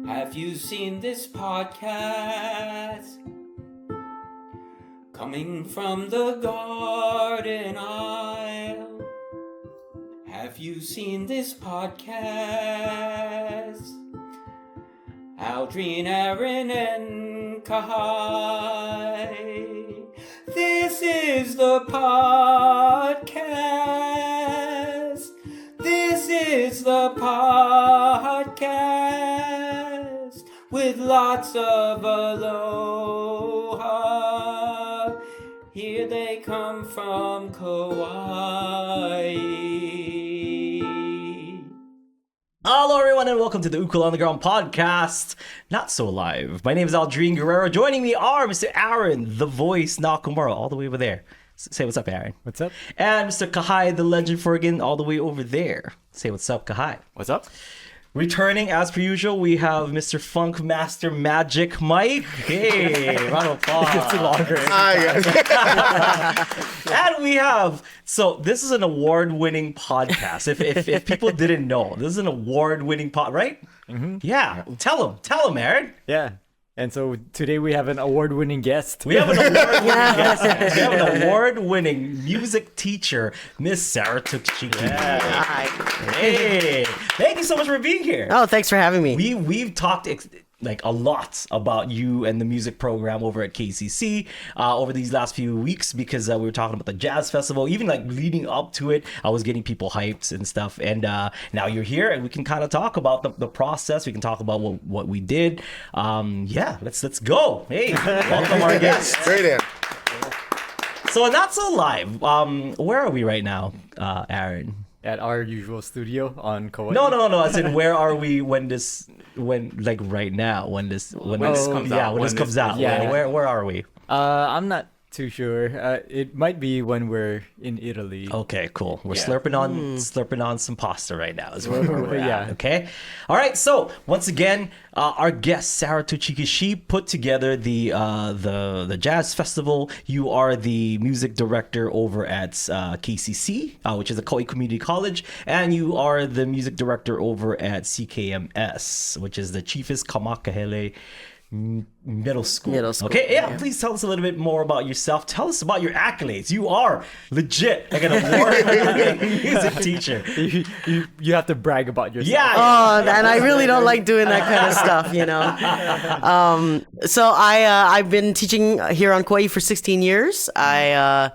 Have you seen this podcast? Coming from the garden aisle. Have you seen this podcast? Aldrine, Aaron, and Kahai. This is the podcast. This is the podcast with lots of aloha. Here they come from Kauai. Hello everyone and welcome to the Ukulele on the Ground podcast. Not so live. My name is Aldrine Guerrero. Joining me are Mr. Aaron, the voice Nakamura, all the way over there. Say what's up, Aaron. What's up? And Mr. Kahai, the legend Fergan, all the way over there. Say what's up, Kahai. What's up? Returning as per usual, we have Mr. Funk Master Magic Mike. Hey, round of applause. It's longer. Hi, guys. And we have, so this is an award-winning podcast. If people didn't know, this is an award-winning pod, right? Mm-hmm. Yeah. Tell them, Aaron. Yeah. And so today we have an award-winning guest. We have an award-winning guest. We have an award-winning music teacher, Miss Sarah Tukchiki. Hi. Hey, thank you so much for being here. Oh, thanks for having me. We've talked like a lot about you and the music program over at KCC over these last few weeks because we were talking about the jazz festival. Even like leading up to it, I was getting people hyped and stuff. And now you're here, and we can kind of talk about the process. We can talk about what we did. Yeah, let's go. Hey, welcome our guest. Great, Aaron. So Not So Live. Where are we right now, Aaron? At our usual studio on Kauai. No. As in, where are we when this right now? When this comes out. Yeah. Where are we? I'm not too sure. It might be when we're in Italy. Okay, cool. We're slurping on some pasta right now. Is where we're Yeah. at, okay. All right. So once again, our guest Sarah Tukchiki, she put together the jazz festival. You are the music director over at KCC, which is a Kauai Community College, and you are the music director over at CKMS, which is the Chiefest Kamakahele Middle School. Okay, yeah. Please tell us a little bit more about yourself. Tell us about your accolades. You are legit like an award-winning music teacher. You have to brag about yourself. Yeah. Oh, and I really don't like doing that kind of stuff, you know. So I've been teaching here on Kauai for 16 years. I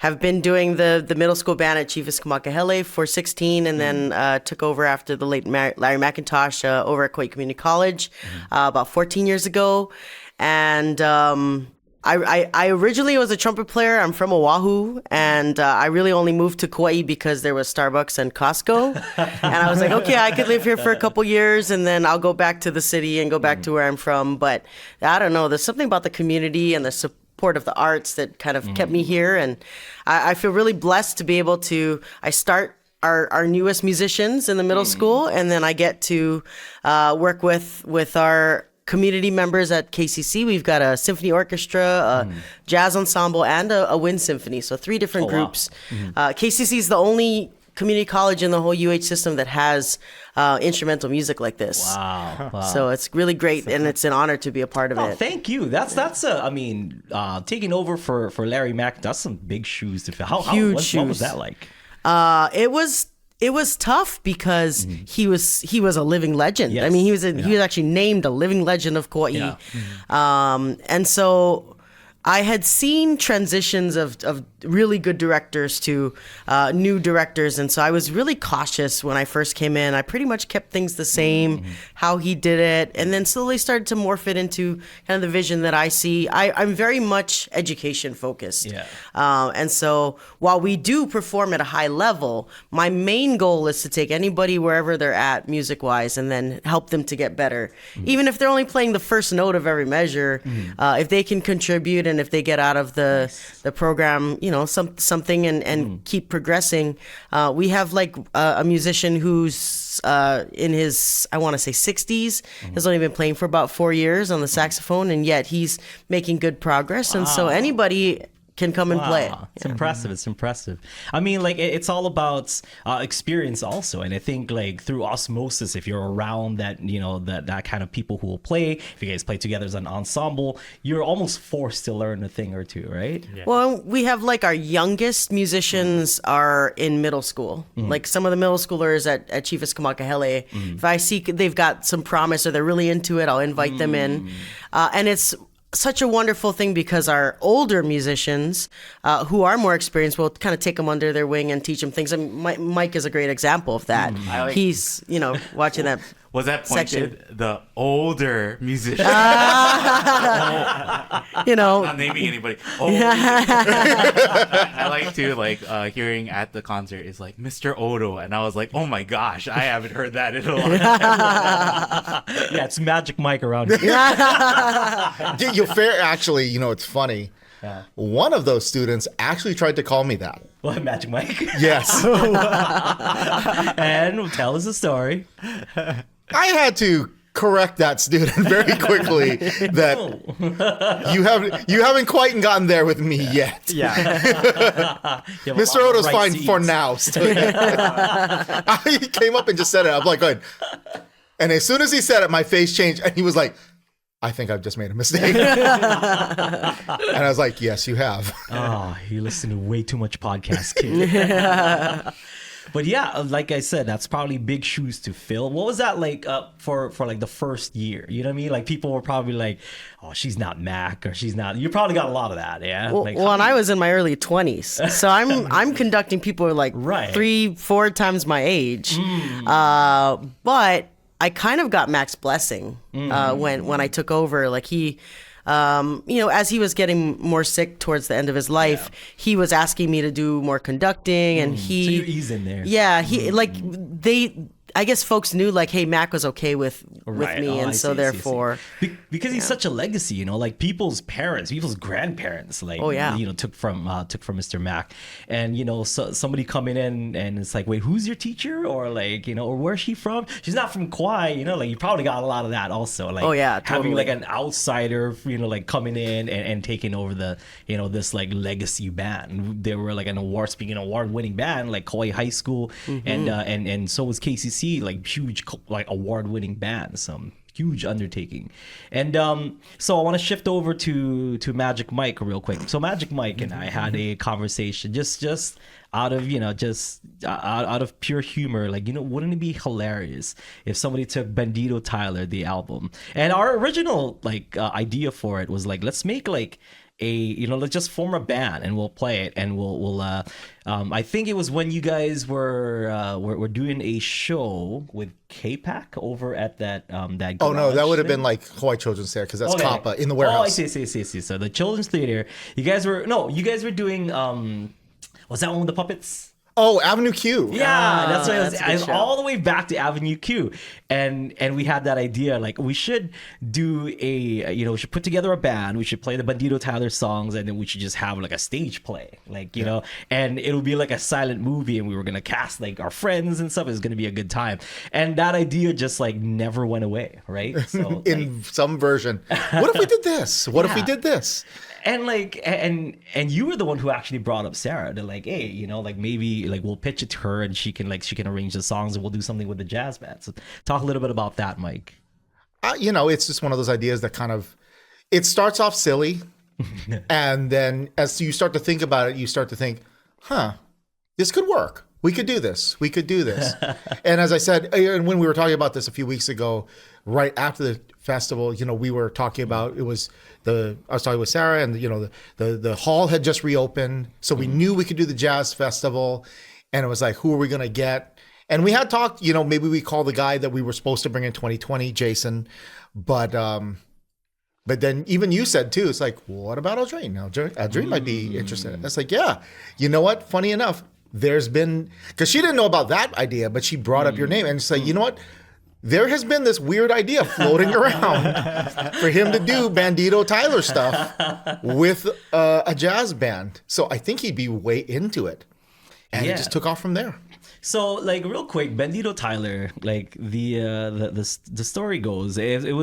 have been doing the middle school band at Chiefest Kamakahele for 16, and then took over after the late Larry Mcintosh over at Kauai Community College about 14 years ago. And I originally was a trumpet player. I'm from Oahu, and I really only moved to Kauai because there was Starbucks and Costco. And I was like, okay, I could live here for a couple years, and then I'll go back to the city and go back to where I'm from. But I don't know. There's something about the community and the support of the arts that kind of kept me here. And I feel really blessed to be able to, I start our newest musicians in the middle school, and then I get to work with our community members at KCC. We've got a symphony orchestra, a jazz ensemble, and a wind symphony. So 3 different groups. KCC is the only community college in the whole UH system that has instrumental music like this. Wow. So it's really great, and it's an honor to be a part of it. Thank you. That's taking over for Larry Mack. That's some big shoes to fill. Huge what shoes. was that like? It was tough because he was a living legend. Yes. I mean, he was actually named a living legend of Kauai. Yeah. And so I had seen transitions of really good directors to new directors, and so I was really cautious when I first came in. I pretty much kept things the same, how he did it, and then slowly started to morph it into kind of the vision that I see. I'm very much education focused. Yeah. And so while we do perform at a high level, my main goal is to take anybody wherever they're at music-wise and then help them to get better. Even if they're only playing the first note of every measure, if they can contribute and if they get out of the program, you know, something and keep progressing. We have like a musician who's in his, I want to say 60s, has only been playing for about 4 years on the saxophone, and yet he's making good progress. And so anybody can come and play. It's impressive. It's impressive. I mean, like it's all about experience also, and I think like through osmosis, if you're around that, that kind of people who will play, if you guys play together as an ensemble, you're almost forced to learn a thing or two, right? Yeah. Well, we have like our youngest musicians are in middle school. Like some of the middle schoolers at Chief Escamakahele, if I see they've got some promise or they're really into it, I'll invite them in. And it's such a wonderful thing because our older musicians who are more experienced will kind of take them under their wing and teach them things. I mean, Mike is a great example of that. He's, watching that. Was that pointed? Section. The older musician. Not naming anybody. I like to hearing at the concert is like Mr. Odo, and I was like, oh my gosh, I haven't heard that in a long time. Yeah, it's Magic Mike around here. You're fair. Actually, it's funny. One of those students actually tried to call me that. What, Magic Mike? Yes. And tell us the story. I had to correct that student very quickly that you haven't quite gotten there with me yet. Yeah. Mr. Odo's fine for now. He came up and just said it. I'm like, good. And as soon as he said it, my face changed, and he was like, I think I've just made a mistake. And I was like, yes, you have. Oh, you listen to way too much podcast, kid. But yeah, like I said, that's probably big shoes to fill. What was that like for like the first year? You know what I mean? Like people were probably like, "Oh, she's not Mac," or "She's not." You probably got a lot of that, yeah. Well, and I was in my early 20s, so I'm conducting people who are like 3-4 times my age. But I kind of got Mac's blessing when I took over. Like he. As he was getting more sick towards the end of his life, he was asking me to do more conducting, and so you ease in there. Yeah, I guess folks knew like, hey, Mac was okay with me, and so therefore, because he's such a legacy, like people's parents, people's grandparents, like took from Mr. Mac, and so somebody coming in and it's like, wait, who's your teacher, or like or where's she from? She's not from Kwai, like you probably got a lot of that also, like having like an outsider, like coming in and taking over the this like legacy band. They were like an award-winning band like Kauai High School, and so was KCC. Like huge, like award-winning band, some huge undertaking. And so I want to shift over to Magic Mike real quick. So Magic Mike and I had a conversation just out of out of pure humor, like wouldn't it be hilarious if somebody took Bandito Tyler, the album, and our original idea for it was like, let's make like let's just form a band and we'll play it, and we'll I think it was when you guys were doing a show with K-Pac over at that Oh no, that would have been like Hawaii Children's Theater, because that's Kappa in the warehouse. Oh, I see. So the Children's Theater, you guys were doing was that one with the puppets? Oh, Avenue Q. Yeah, that's what it was. I was all the way back to Avenue Q, and we had that idea, like we should do we should put together a band, we should play the Bandito Tyler songs, and then we should just have like a stage play, like and it'll be like a silent movie, and we were gonna cast like our friends and stuff. It was gonna be a good time, and that idea just like never went away, right? So in some version, what if we did this? What if we did this? And like, and you were the one who actually brought up Sarah to like, hey, like maybe like we'll pitch it to her and she can arrange the songs and we'll do something with the jazz band. So talk a little bit about that, Mike. It's just one of those ideas that kind of, it starts off silly, and then as you start to think about it, you start to think, this could work. We could do this. We could do this. And as I said, and when we were talking about this a few weeks ago, right after the festival, we were talking about, I was talking with Sarah, and the hall had just reopened, so we knew we could do the jazz festival, and it was like, who are we gonna get? And we had talked, maybe we call the guy that we were supposed to bring in 2020, Jason, but then even you said too, it's like, what about Aldrine? Now Aldrine might be interested. It's like, yeah, you know what? Funny enough, there's been, because she didn't know about that idea, but she brought up your name, and it's like, you know what? There has been this weird idea floating around for him to do Bandito Tyler stuff with a jazz band. So I think he'd be way into it. And it just took off from there. So like real quick, Bandito Tyler, like the story goes, it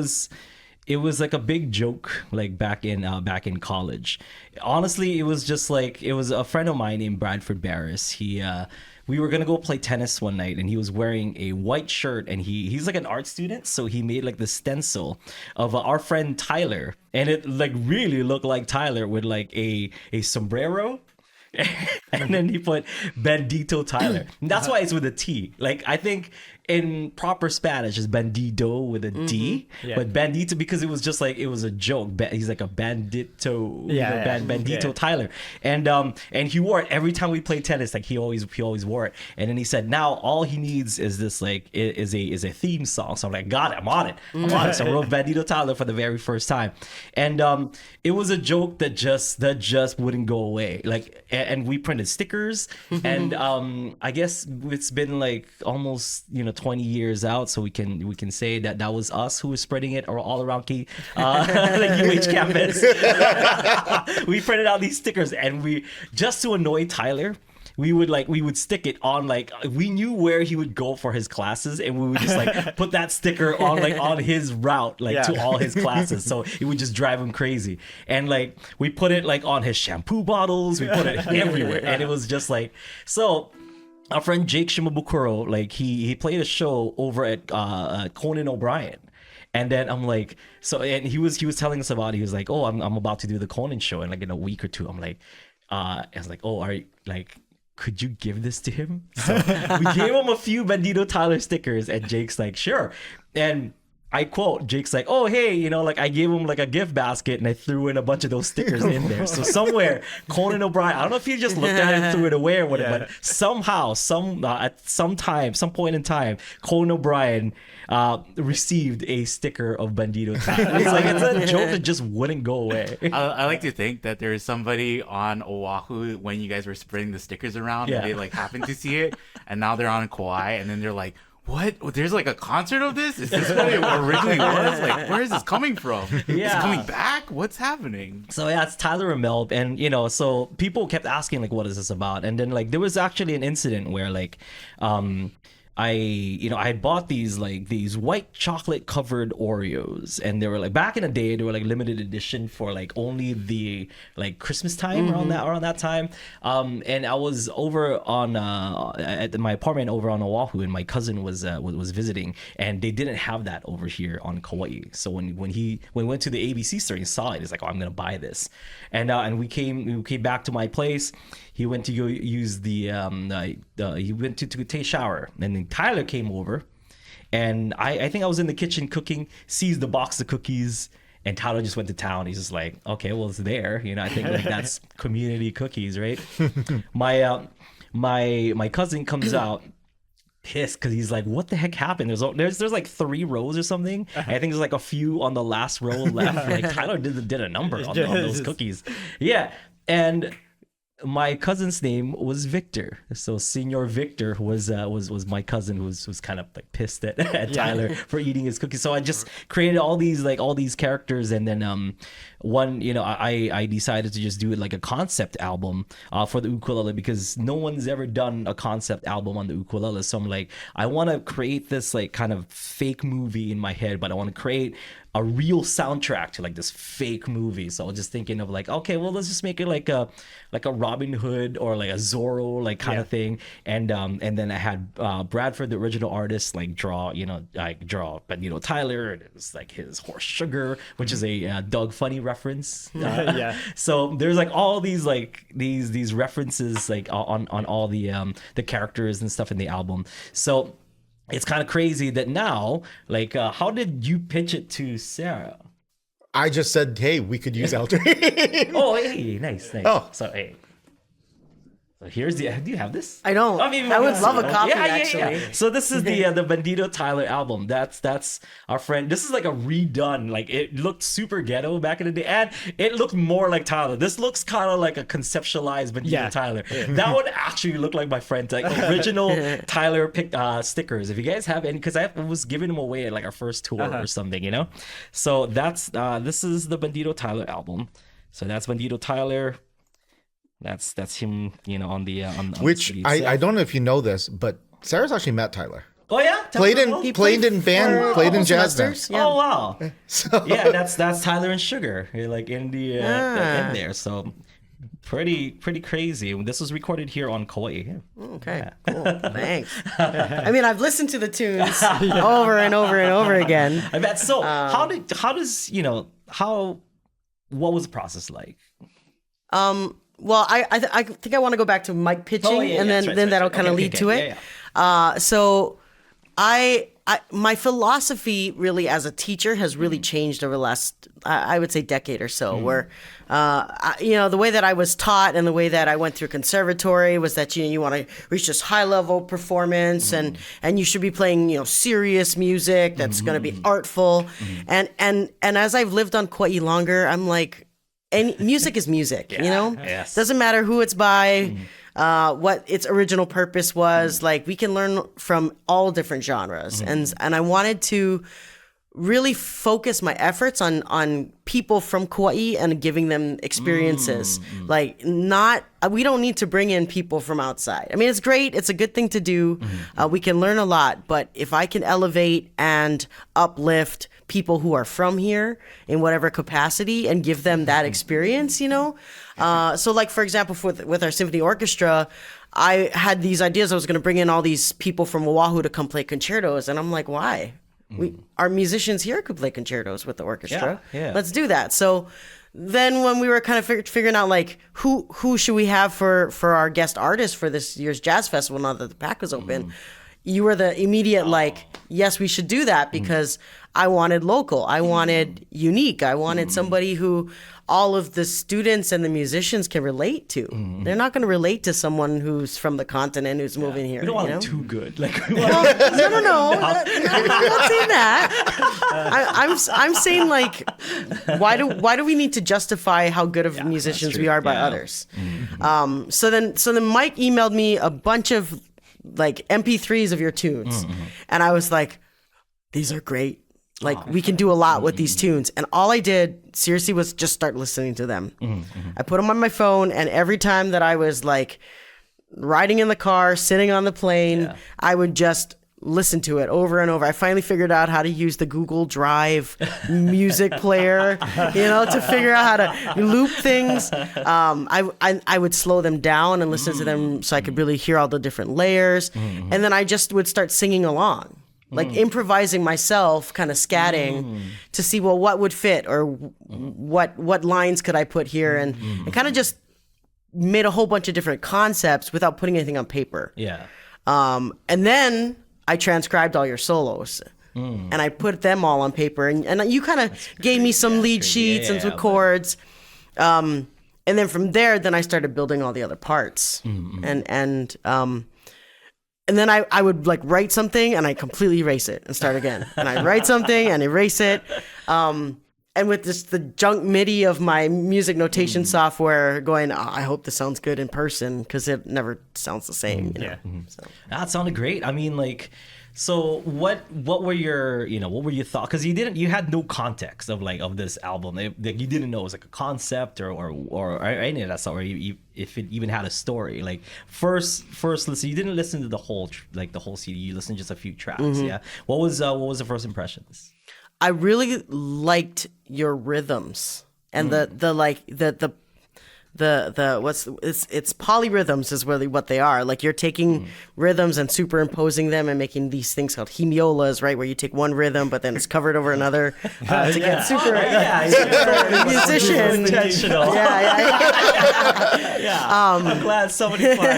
it was like a big joke, like back in college. Honestly, it was just like, it was a friend of mine named Bradford Barris. We were gonna go play tennis one night, and he was wearing a white shirt, and he's like an art student, so he made like the stencil of our friend Tyler, and it like really looked like Tyler with like a sombrero. And then he put Bandito Tyler. And that's why it's with a T. Like, I think in proper Spanish is Bandito with a D, Yeah. but Bandito, because it was just like, it was a joke. He's like a Bandito, Bandito Tyler, and he wore it every time we played tennis. Like he always wore it. And then he said, now all he needs is this, like, is a theme song. So I'm like, got it, I'm on it. So I wrote Bandito Tyler for the very first time, and it was a joke that just wouldn't go away. Like, and we printed stickers, and I guess it's been like almost 20 years out, so we can say that was us who was spreading it or all around the UH campus. We printed out these stickers, and we, just to annoy Tyler, we would stick it on, like, we knew where he would go for his classes, and we would just like put that sticker on his route, like to all his classes, so it would just drive him crazy. And like we put it like on his shampoo bottles, we put it everywhere, and it was just like, so our friend Jake Shimabukuro, like he played a show over at Conan O'Brien. And then I'm like, so, and he was telling us about it. He was like, oh, I'm about to do the Conan show in like in a week or two. I'm like, I was like, oh, are you, like, could you give this to him? So we gave him a few Bandito Tyler stickers, and Jake's like, sure. And I quote, Jake's like, oh, hey, like I gave him like a gift basket, and I threw in a bunch of those stickers in there. So somewhere, Conan O'Brien, I don't know if he just looked at it and threw it away or whatever, but somehow, at some point in time, Conan O'Brien received a sticker of Bandito Tyler. It's a joke that just wouldn't go away. I like to think that there is somebody on Oahu when you guys were spreading the stickers around, and they like happened to see it, and now they're on Kauai, and then they're like, what? There's like a concert of this? Is this what it originally was? Like, where is this coming from? Is it coming back? What's happening? So yeah, it's Tyler Ramel, and so people kept asking like, what is this about? And then like there was actually an incident where like I had bought these white chocolate covered Oreos, and they were like, back in the day, they were like limited edition for like only the like Christmas time, around that time. And I was over on at my apartment over on Oahu, and my cousin was visiting, and they didn't have that over here on Kauai. So when we went to the ABC store, he saw it. He's like, oh, I'm gonna buy this, and we came back to my place. He went to go use he went to take a shower, and then Tyler came over, and I think I was in the kitchen cooking, sees the box of cookies, and Tyler just went to town. He's just like, okay, well, it's there. I think like that's community cookies, right? My cousin comes out pissed because he's like, what the heck happened? There's like 3 rows or something. I think there's like a few on the last row left. Like Tyler did a number on those cookies. Yeah, and my cousin's name was Victor, so Senor Viktor was my cousin who was kind of like pissed at Tyler for eating his cookies. So I just created all these characters, and then one, I decided to just do it like a concept album for the ukulele, because no one's ever done a concept album on the ukulele. So I'm like, I want to create this like kind of fake movie in my head, but I want to create a real soundtrack to like this fake movie. So I was just thinking of like, okay, well, let's just make it like a Robin Hood or like a Zorro like kind of thing. And then I had Bradford, the original artist, like draw Bandito Tyler, and it was like his horse Sugar, which is a Doug Funny reference. So there's like all these like these references like on all the characters and stuff in the album. So it's kind of crazy that now, like, how did you pitch it to Sarah? I just said, hey, we could use Aldrine. Oh, hey, nice. Oh. So, hey. So here's do you have this? I don't. I would love a copy, actually. So this is the Bandito Tyler album. That's our friend. This is like a redone. Like, it looked super ghetto back in the day, and it looked more like Tyler. This looks kind of like a conceptualized Bandito Tyler. That would actually look like my friend, like original Tyler stickers. If you guys have any, because I was giving them away at like our first tour or something, So that's this is the Bandito Tyler album. So that's Bandito Tyler. That's him, on the on Which the I don't know if you know this, but Sarah's actually met Tyler. Oh yeah, Played in He played in band, for played in couple jazz band. semesters. Yeah. Oh wow. So, Yeah, that's Tyler and Sugar, like in the in there. So pretty crazy. This was recorded here on Kauai. Okay, cool. Thanks. I mean, I've listened to the tunes over and over and over again. I bet. So what was the process like? Well, I think I want to go back to Mike pitching, and then that'll kind of lead to it. Yeah. So my philosophy really as a teacher has really changed over the last, I would say, decade or so, where, the way that I was taught and the way that I went through conservatory was that, you want to reach this high level performance and you should be playing, serious music that's going to be artful. And as I've lived on Kauai longer, I'm like, and music is music, Yes. Doesn't matter who it's by, what its original purpose was. Like, we can learn from all different genres, and I wanted to really focus my efforts on people from Kauai and giving them experiences. Like, we don't need to bring in people from outside. I mean, it's great. It's a good thing to do. We can learn a lot, but if I can elevate and uplift people who are from here in whatever capacity and give them that experience, so like, for example, with our symphony orchestra, I had these ideas. I was going to bring in all these people from Oahu to come play concertos, and I'm like, why? Our musicians here could play concertos with the orchestra. Yeah. Let's do that. So then when we were kind of figuring out like who should we have for our guest artist for this year's jazz festival now that the pack was open, you were the immediate like, yes, we should do that, because I wanted local, I wanted unique, I wanted somebody who all of the students and the musicians can relate to. They're not going to relate to someone who's from the continent who's moving here. We don't want it too good. Like, No. I'm not saying that. I'm saying, like, why do we need to justify how good of musicians we are by others? So then Mike emailed me a bunch of like MP3s of your tunes, and I was like, these are great. Like, we can do a lot with these tunes. And all I did, seriously, was just start listening to them. I put them on my phone, and every time that I was, like, riding in the car, sitting on the plane, I would just listen to it over and over. I finally figured out how to use the Google Drive music player, to figure out how to loop things. I would slow them down and listen to them so I could really hear all the different layers. And then I just would start singing along. Like improvising myself, kind of scatting to see, well, what would fit, or what lines could I put here, and kind of just made a whole bunch of different concepts without putting anything on paper. Yeah. And then I transcribed all your solos, and I put them all on paper, and you kind of gave me some lead sheets and some chords. And then from there, then I started building all the other parts, and then I would like write something and I completely erase it and start again. And I write something and erase it. And with the junk MIDI of my music notation software going, I hope this sounds good in person, because it never sounds the same. So. That sounded great. I mean, like, so what were your thoughts? Because you had no context of this album. You didn't know it was like a concept or any of that stuff, or if it even had a story. Like first listen, you didn't listen to the whole CD. You listened to just a few tracks. Yeah. What was the first impressions? I really liked your rhythms and it's polyrhythms is really what they are. Like, you're taking rhythms and superimposing them and making these things called hemiolas, right? Where you take one rhythm, but then it's covered over another to get super musician. Intentional. Yeah. I'm glad somebody finally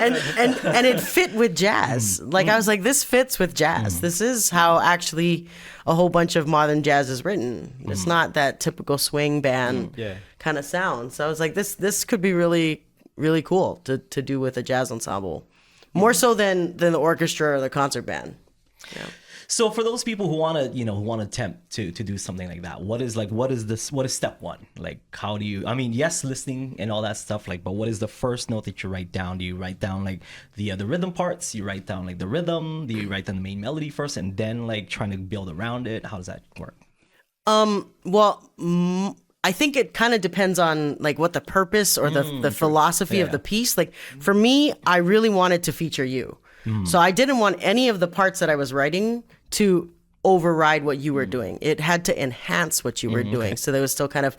and it fit with jazz. Like, I was like, this fits with jazz. This is how actually a whole bunch of modern jazz is written. It's not that typical swing band kind of sound. So I was like, this could be really, really cool to do with a jazz ensemble, more so than the orchestra or the concert band. Yeah. So for those people who want to attempt to do something like that, what is step one? Like, how do you, I mean, yes, listening and all that stuff, like, but what is the first note that you write down? Do you write down like the rhythm parts? You write down like the rhythm? Do you write down the main melody first and then like trying to build around it? How does that work? Well, I think it kind of depends on like what the purpose or the philosophy of the piece. Like for me, I really wanted to feature you. So I didn't want any of the parts that I was writing to override what you were doing. It had to enhance what you were doing. So they was still kind of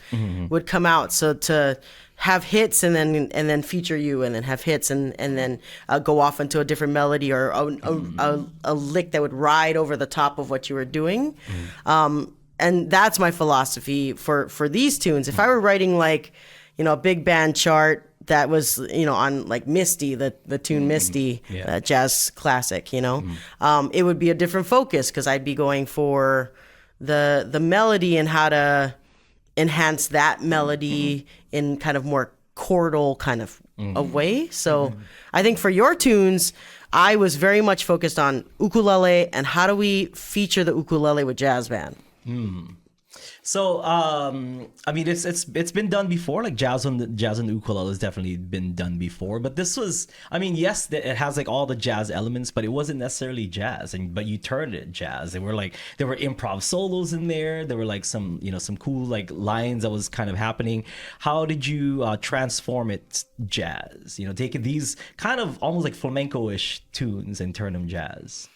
would come out. So to have hits and then feature you, and then have hits and then go off into a different melody or a lick that would ride over the top of what you were doing. And that's my philosophy for these tunes. If I were writing like, a big band chart that was, on like Misty, the tune Misty, jazz classic, it would be a different focus because I'd be going for the melody and how to enhance that melody in kind of more chordal kind of a way. So I think for your tunes, I was very much focused on ukulele and how do we feature the ukulele with jazz band. So, I mean, it's been done before. Like jazz on the ukulele has definitely been done before. But this was, I mean, yes, it has like all the jazz elements, but it wasn't necessarily jazz. But you turned it jazz. There were improv solos in there. There were like some cool like lines that was kind of happening. How did you transform it jazz? Taking these kind of almost like flamenco-ish tunes and turn them jazz.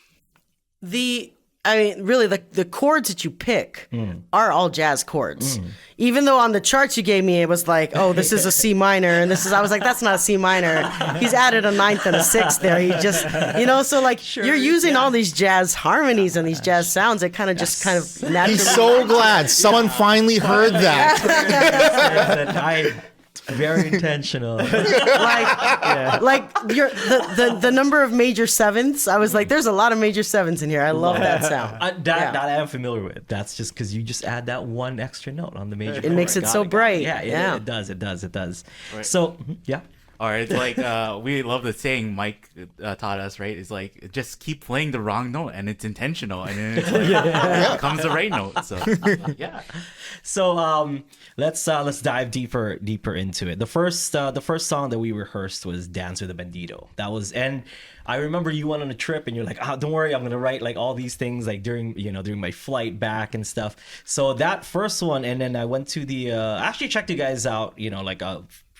Really, the chords that you pick are all jazz chords. Even though on the charts you gave me, it was like, oh, this is a C minor, and I was like, that's not a C minor. He's added a ninth and a sixth there. He just, so like you're using all these jazz harmonies and these jazz sounds. It kind of just kind of naturally. He's so glad someone finally heard that. Very intentional. Like the number of major sevenths. I was like, there's a lot of major sevenths in here. I love that sound. That I am familiar with. That's just because you just add that one extra note on the major. It makes it so bright. Yeah, it does. Right. So yeah. Or it's like we love the saying Mike taught us, right? It's like just keep playing the wrong note and it's intentional, and then it's like it comes the right note. So yeah. So let's dive deeper into it. The first song that we rehearsed was "Dance with the Bandito." That was, and I remember you went on a trip and you're like, don't worry, I'm gonna write like all these things like during my flight back and stuff. So that first one, and then I went to the actually checked you guys out, like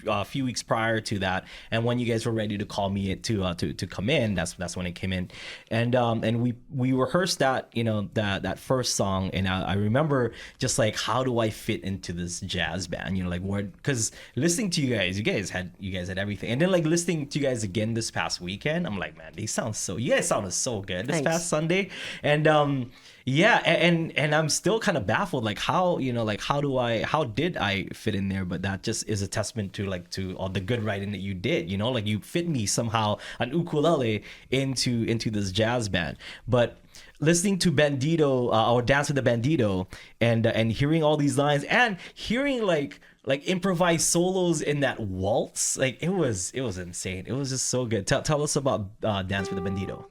a few weeks prior to that, and when you guys were ready to call me to come in, that's when it came in, and we rehearsed that that first song, and I remember just like, how do I fit into this jazz band, like what, because listening to you guys had everything, and then like listening to you guys again this past weekend, I'm like, man, you guys sounded so good this past Sunday, and yeah, and I'm still kind of baffled, like how did I fit in there? But that just is a testament to all the good writing that you did, like you fit me somehow an ukulele into this jazz band. But listening to Bandito or Dance with the Bandito and hearing all these lines and hearing like improvised solos in that waltz, like it was insane. It was just so good. Tell us about Dance with the Bandito.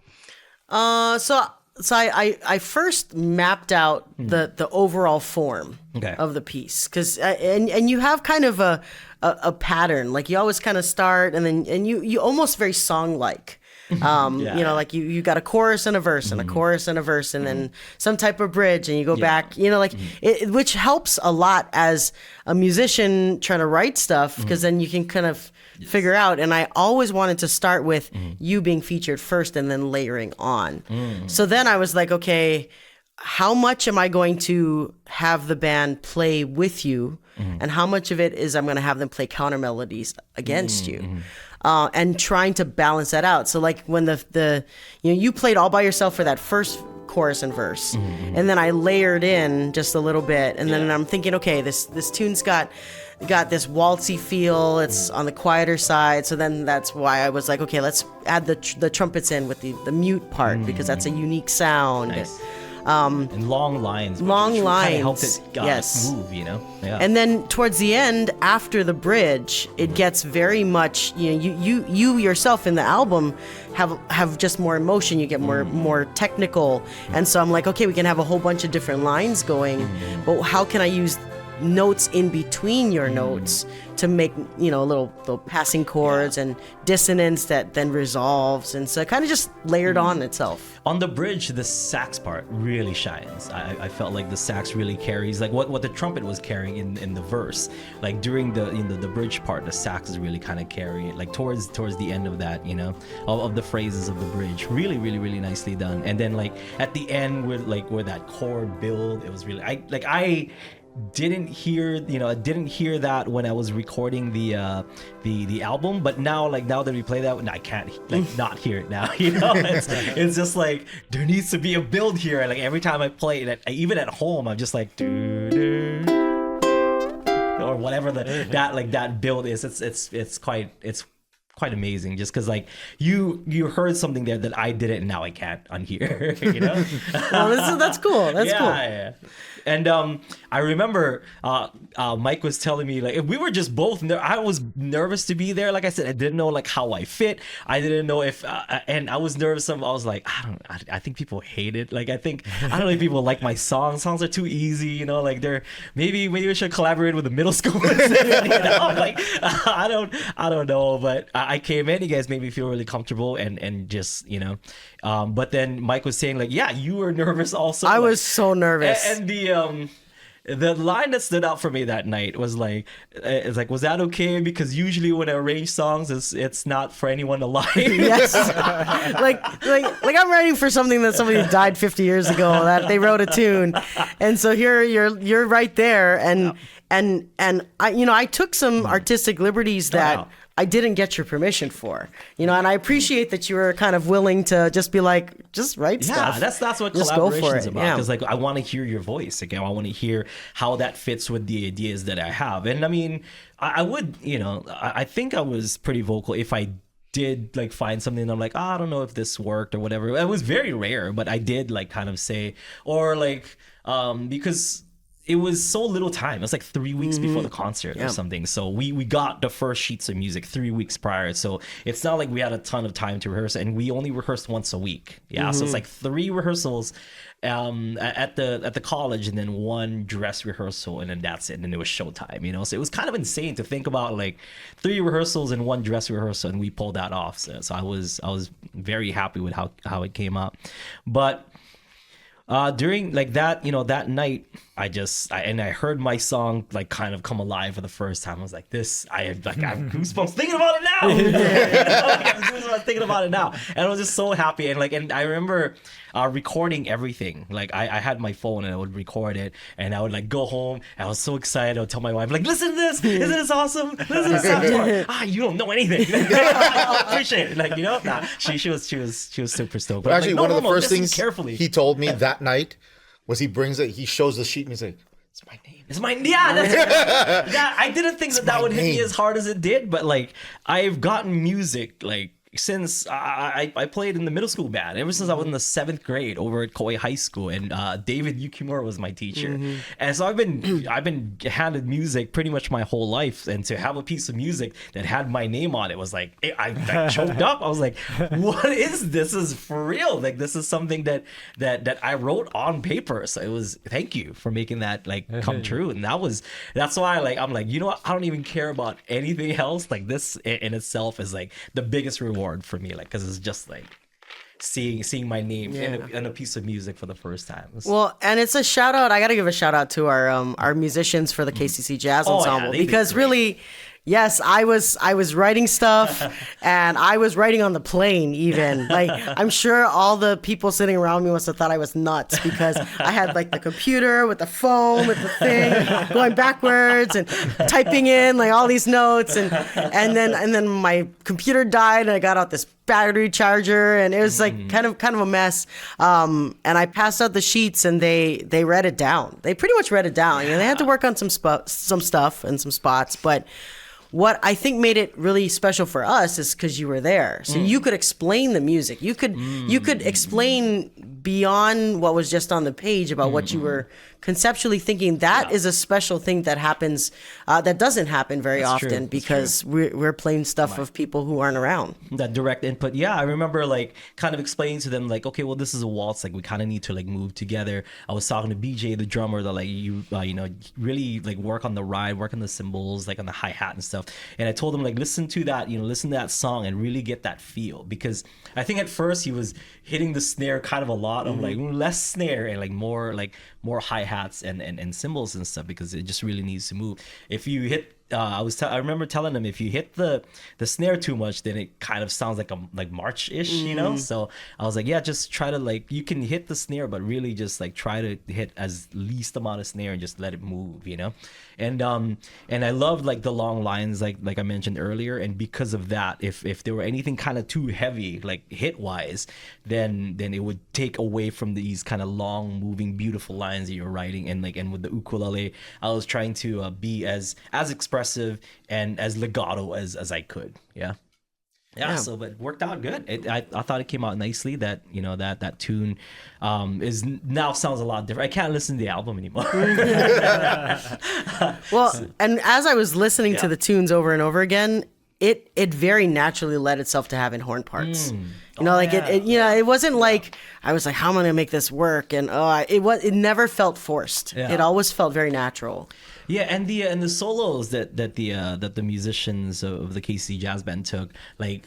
So I first mapped out the overall form of the piece, because and you have kind of a pattern, like you always kind of start and then you almost very song like. Like you got a chorus and a verse and a chorus and a verse and then some type of bridge and you go back, which helps a lot as a musician trying to write stuff, because then you can kind of figure out. And I always wanted to start with you being featured first and then layering on. So then I was like, okay, how much am I going to have the band play with you, and how much of it is I'm going to have them play counter melodies against you? And trying to balance that out. So like when the you played all by yourself for that first chorus and verse, and then I layered in just a little bit, and then I'm thinking, okay, this tune's got this waltzy feel. It's on the quieter side. So then that's why I was like, okay, let's add the trumpets in with the mute part, because that's a unique sound. Nice. And long lines. Long lines. Helped it move, Yeah. And then towards the end, after the bridge, it gets very much, you yourself in the album have just more emotion. You get more technical. And so I'm like, okay, we can have a whole bunch of different lines going, but how can I use notes in between your notes to make, little passing chords and dissonance that then resolves. And so it kind of just layered on itself. On the bridge, the sax part really shines. I felt like the sax really carries like what the trumpet was carrying in the verse. Like during the bridge part, the sax is really kind of carrying it. Like towards the end of that, of the phrases of the bridge, really, really, really nicely done. And then like at the end where that chord build, it was really I didn't hear that when I was recording the album, but now that we play that, I can't not hear it now. It's just like there needs to be a build here, and like every time I play it, even at home, I'm just like do or whatever that build is. It's quite amazing, just because like you heard something there that I didn't, and now I can't unhear. Well, that's cool. That's cool. Yeah. And I remember Mike was telling me, like, we were just both I was nervous to be there. Like I said, I didn't know like how I fit. I didn't know if and I was nervous. I was like, I think people hate it. Like I don't know if people like my songs. Songs are too easy, like they're maybe we should collaborate with the middle school. Like I don't know, but I came in, you guys made me feel really comfortable and just but then Mike was saying like, yeah, you were nervous also. I was so nervous. And the line that stood out for me that night was like, was that okay? Because usually when I arrange songs, it's not for anyone alive. Yes. like I'm writing for something that somebody died 50 years ago that they wrote a tune, and so here you're right there, and I took some artistic liberties that I didn't get your permission for, and I appreciate that you were kind of willing to just be like, just write stuff. Yeah, that's what collaboration is about. Because like I want to hear your voice again. I want to hear how that fits with the ideas that I have. And I mean, I would, I think I was pretty vocal if I did like find something I'm like, I don't know if this worked or whatever. It was very rare, but I did like kind of say, or like because it was so little time. It was like 3 weeks before the concert or something. So we got the first sheets of music 3 weeks prior. So it's not like we had a ton of time to rehearse, and we only rehearsed once a week. Yeah. So it's like 3 rehearsals at the college, and then 1 dress rehearsal, and then that's it. And then it was showtime, So it was kind of insane to think about like 3 rehearsals and 1 dress rehearsal, and we pulled that off. So I was very happy with how it came out. But during like that, that night, I heard my song like kind of come alive for the first time. I was like, I have goosebumps thinking about it now. I have goosebumps thinking about it now, and I was just so happy. And I remember recording everything. Like I had my phone and I would record it, and I would like go home. And I was so excited. I would tell my wife like, listen to this. Isn't this awesome? Listen to this soundtrack. You don't know anything. I appreciate it. Like she was super stoked. But actually, one of the first things carefully he told me that night was he shows the sheet and he's like, it's my name. It's my I didn't think that would hit me as hard as it did, but like I've gotten music like since I played in the middle school band ever since I was in the 7th grade over at Kauai High School, and David Yukimura was my teacher, and so I've been handed music pretty much my whole life, and to have a piece of music that had my name on it was like I choked up. I was like, what is this? This is for real. Like this is something that I wrote on paper. So it was, thank you for making that like come true. And that's why like I'm like, what, I don't even care about anything else. Like this in itself is like the biggest reward for me, like because it's just like seeing my name in a piece of music for the first time. Well, and it's a shout out. I got to give a shout out to our musicians for the KCC Jazz Ensemble, because really, yes, I was writing stuff, and I was writing on the plane even. Like, I'm sure all the people sitting around me must have thought I was nuts, because I had like the computer with the phone with the thing going backwards and typing in like all these notes, and then my computer died, and I got out this battery charger, and it was like kind of a mess. And I passed out the sheets, and they read it down. They pretty much read it down. They had to work on some stuff and some spots, but what I think made it really special for us is because you were there, so you could explain the music. You could explain beyond what was just on the page about what you were conceptually thinking. That is a special thing that happens, that doesn't happen very often because we're playing stuff of people who aren't around. That direct input. Yeah, I remember like kind of explaining to them like, okay, well, this is a waltz. Like we kind of need to like move together. I was talking to BJ, the drummer, that like you know, really like work on the ride, work on the cymbals, like on the hi-hat and stuff. And I told him like, listen to that, you know, listen to that song and really get that feel, because I think at first he was hitting the snare kind of a lot. I'm like, less snare and like more hi-hats and cymbals and stuff, because it just really needs to move. If you hit I remember telling him, if you hit the snare too much, then it kind of sounds like a march-ish, you know. So I was like, yeah, just try to like, you can hit the snare, but really just like try to hit as least amount of snare and just let it move, you know. And I loved like the long lines, like I mentioned earlier, and because of that, if there were anything kind of too heavy, like hit wise, then it would take away from these kind of long moving beautiful lines that you're writing. And with the ukulele, I was trying to be as expressive and as legato as I could. Yeah. So but it worked out good. I thought it came out nicely. That, you know, that tune now sounds a lot different. I can't listen to the album anymore. Well, and as I was listening to the tunes over and over again, it very naturally led itself to having horn parts. You know, it wasn't like I was like, how am I gonna make this work? And it never felt forced. It always felt very natural. Yeah, and the solos that the musicians of the KC Jazz Band took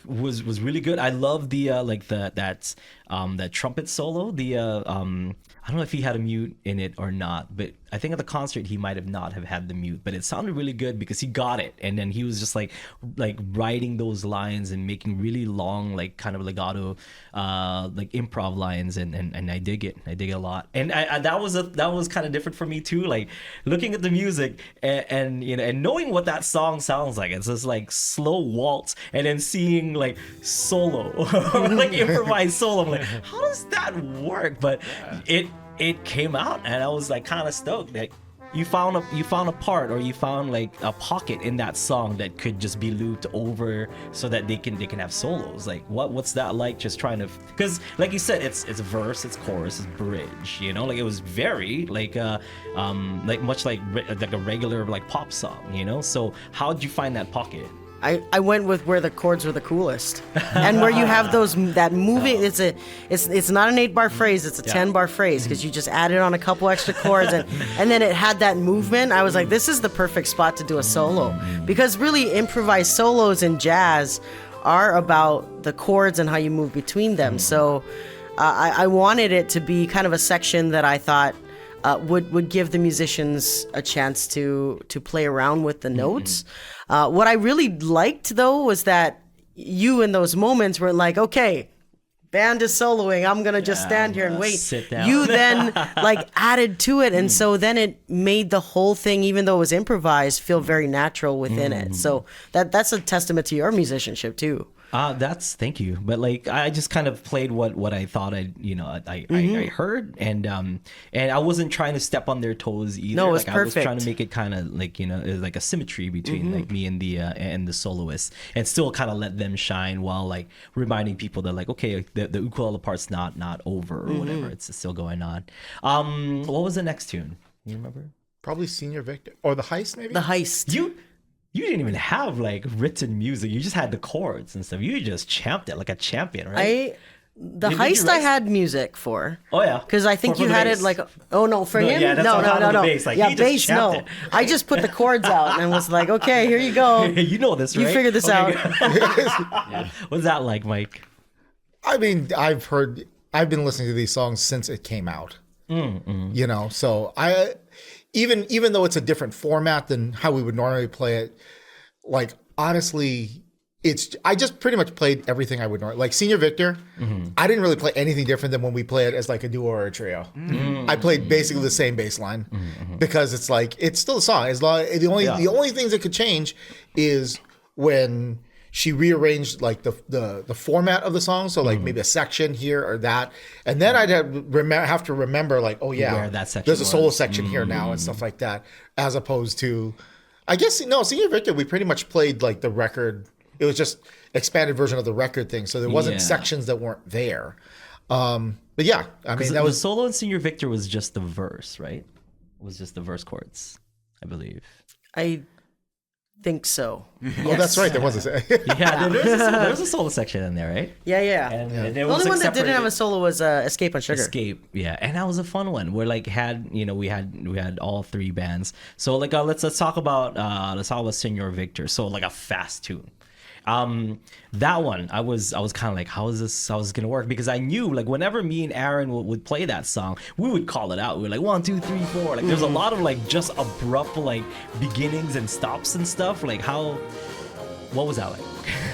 was really good. I love that trumpet solo. I don't know if he had a mute in it or not, but I think at the concert he might have not have had the mute, but it sounded really good because he got it, and then he was just like writing those lines and making really long, like kind of legato, like improv lines, and I dig it. I dig it a lot, and that was kind of different for me too. Like looking at the music and you know, and knowing what that song sounds like. It's just like slow waltz, and then seeing like solo or like improvised solo. I'm like, how does that work? But it came out, and I was like kind of stoked that you found a part, or you found like a pocket in that song that could just be looped over so that they can have solos. Like what's that like? Just trying to, because like you said, it's verse, it's chorus, it's bridge. You know, like it was very like much like a regular like pop song. You know, so how did you find that pocket? I went with where the chords were the coolest, and where you have that moving. It's not an 8-bar phrase. It's a 10-bar phrase, because you just added on a couple extra chords, and then it had that movement. I was like, this is the perfect spot to do a solo, because really improvised solos in jazz are about the chords and how you move between them. So I wanted it to be kind of a section that I thought would give the musicians a chance to play around with the notes. What I really liked, though, was that you in those moments were like, okay, band is soloing, I'm gonna just stand here and wait. Sit down. You then like added to it, and so then it made the whole thing, even though it was improvised, feel very natural within it. So that's a testament to your musicianship too. Thank you. But like, I just kind of played what I thought I heard, and I wasn't trying to step on their toes either. No, it was like, perfect. I was trying to make it kind of like, you know, like a symmetry between like me and the soloist, and still kind of let them shine while like reminding people that like, okay, the ukulele part's not over or whatever. It's still going on. What was the next tune? You remember? Probably Senor Viktor or the Heist, maybe. The Heist. You didn't even have like written music. You just had the chords and stuff. You just champed it like a champion, right? The Heist I had music for. Oh yeah, because I think you had it like. Oh no, for him. Yeah, that's no. Bass. Like, yeah, bass. No, it. I just put the chords out and was like, okay, here you go. You know this, right? You figure this out. What's that like, Mike? I mean, I've been listening to these songs since it came out. You know, so even though it's a different format than how we would normally play it, like honestly, I just pretty much played everything I would normally, like Senor Viktor. I didn't really play anything different than when we play it as like a duo or a trio. I played basically the same bass line because it's like, it's still a song. The only things that could change is when she rearranged like the format of the song, so like maybe a section here or that, and then I'd have to remember like, oh yeah, where that section there's a solo section here now and stuff like that, as opposed to, I guess Senor Viktor, we pretty much played like the record. It was just expanded version of the record thing, so there wasn't sections that weren't there. But yeah, I mean, that the was solo in Senor Viktor was just the verse, right? It was just the verse chords, I believe. I think so. oh, that's right. There was a Yeah, there's a solo section in there, right? Yeah. And The there was only one that didn't separated- have a solo was Escape on Sugar. Escape, yeah, and that was a fun one. Where like we had all three bands. So like let's talk about Senor Viktor. So like a fast tune. That one I was kind of like, how is this gonna work? Because I knew like whenever me and Aaron would play that song, we would call it out. We were like 1, 2, 3, 4. Like there's a lot of like just abrupt like beginnings and stops and stuff. Like what was that like?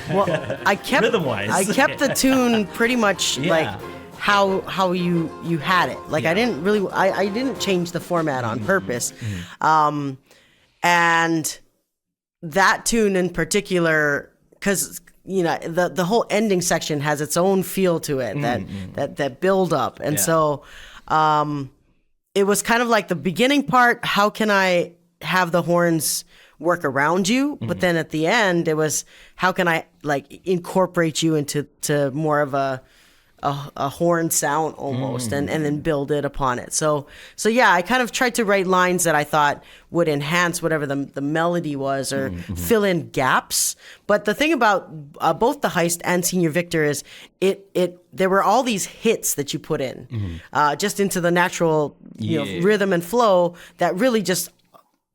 Well, I kept Rhythm-wise. I kept the tune pretty much Yeah. like how you had it. Like I didn't really I didn't change the format on purpose. And that tune in particular, because the whole ending section has its own feel to it, that build up, and so it was kind of like the beginning part. How can I have the horns work around you? But then at the end, it was how can I like incorporate you into more of a horn sound almost, and then build it upon it. So yeah, I kind of tried to write lines that I thought would enhance whatever the melody was, or fill in gaps. But the thing about both the Heist and Senor Viktor is there were all these hits that you put in just into the natural rhythm and flow that really just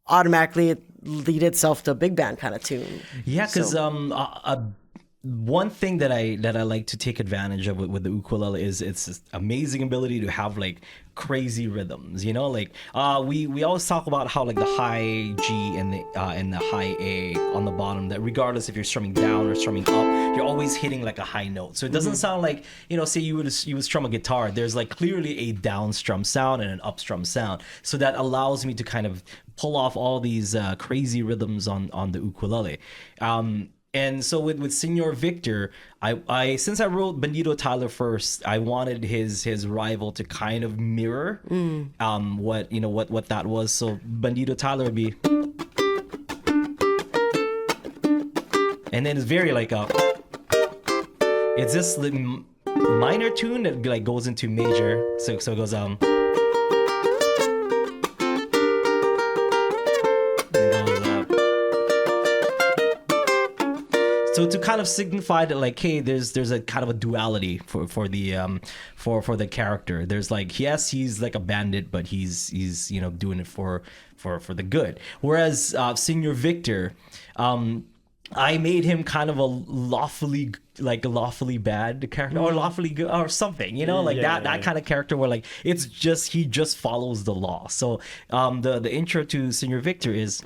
automatically lead itself to a big band kind of tune. Yeah, because one thing that I like to take advantage of with the ukulele is its this amazing ability to have like crazy rhythms. Like we always talk about how like the high G and the high A on the bottom, that regardless if you're strumming down or strumming up, you're always hitting like a high note. So it doesn't sound like, say you would strum a guitar. There's like clearly a down strum sound and an up strum sound. So that allows me to kind of pull off all these crazy rhythms on the ukulele. And so with Senor Viktor, I since I wrote Bandito Tyler first, I wanted his rival to kind of mirror what that was. So Bandito Tyler would be, and then it's very like it's this minor tune that like goes into major. So it goes So to kind of signify that, like, hey, there's a kind of a duality for the character. There's like, yes, he's like a bandit, but he's doing it for the good. Whereas Senor Viktor, I made him kind of a lawfully bad character, or lawfully good or something, that kind of character where like it's just he just follows the law. So the intro to Senor Viktor is.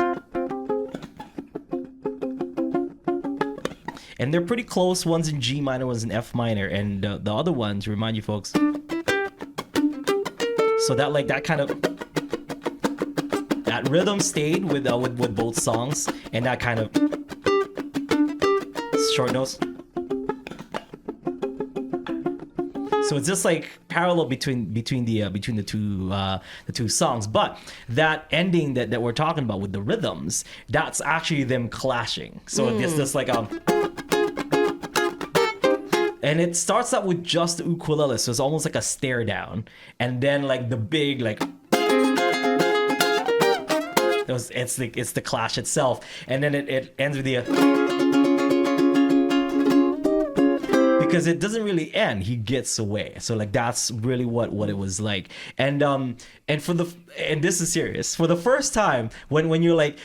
And they're pretty close. One's in G minor, one's in F minor, and the other one, to remind you folks. So that kind of that rhythm stayed with both songs, and that kind of short notes. So it's just like parallel between the two songs, but that ending that we're talking about with the rhythms, that's actually them clashing. So it's just like and it starts out with just the ukulele, so it's almost like a stare down, and then like the big like it's the clash itself, and then it ends with the because it doesn't really end. He gets away, so like that's really what it was like, and this is serious. For the first time, when you're like.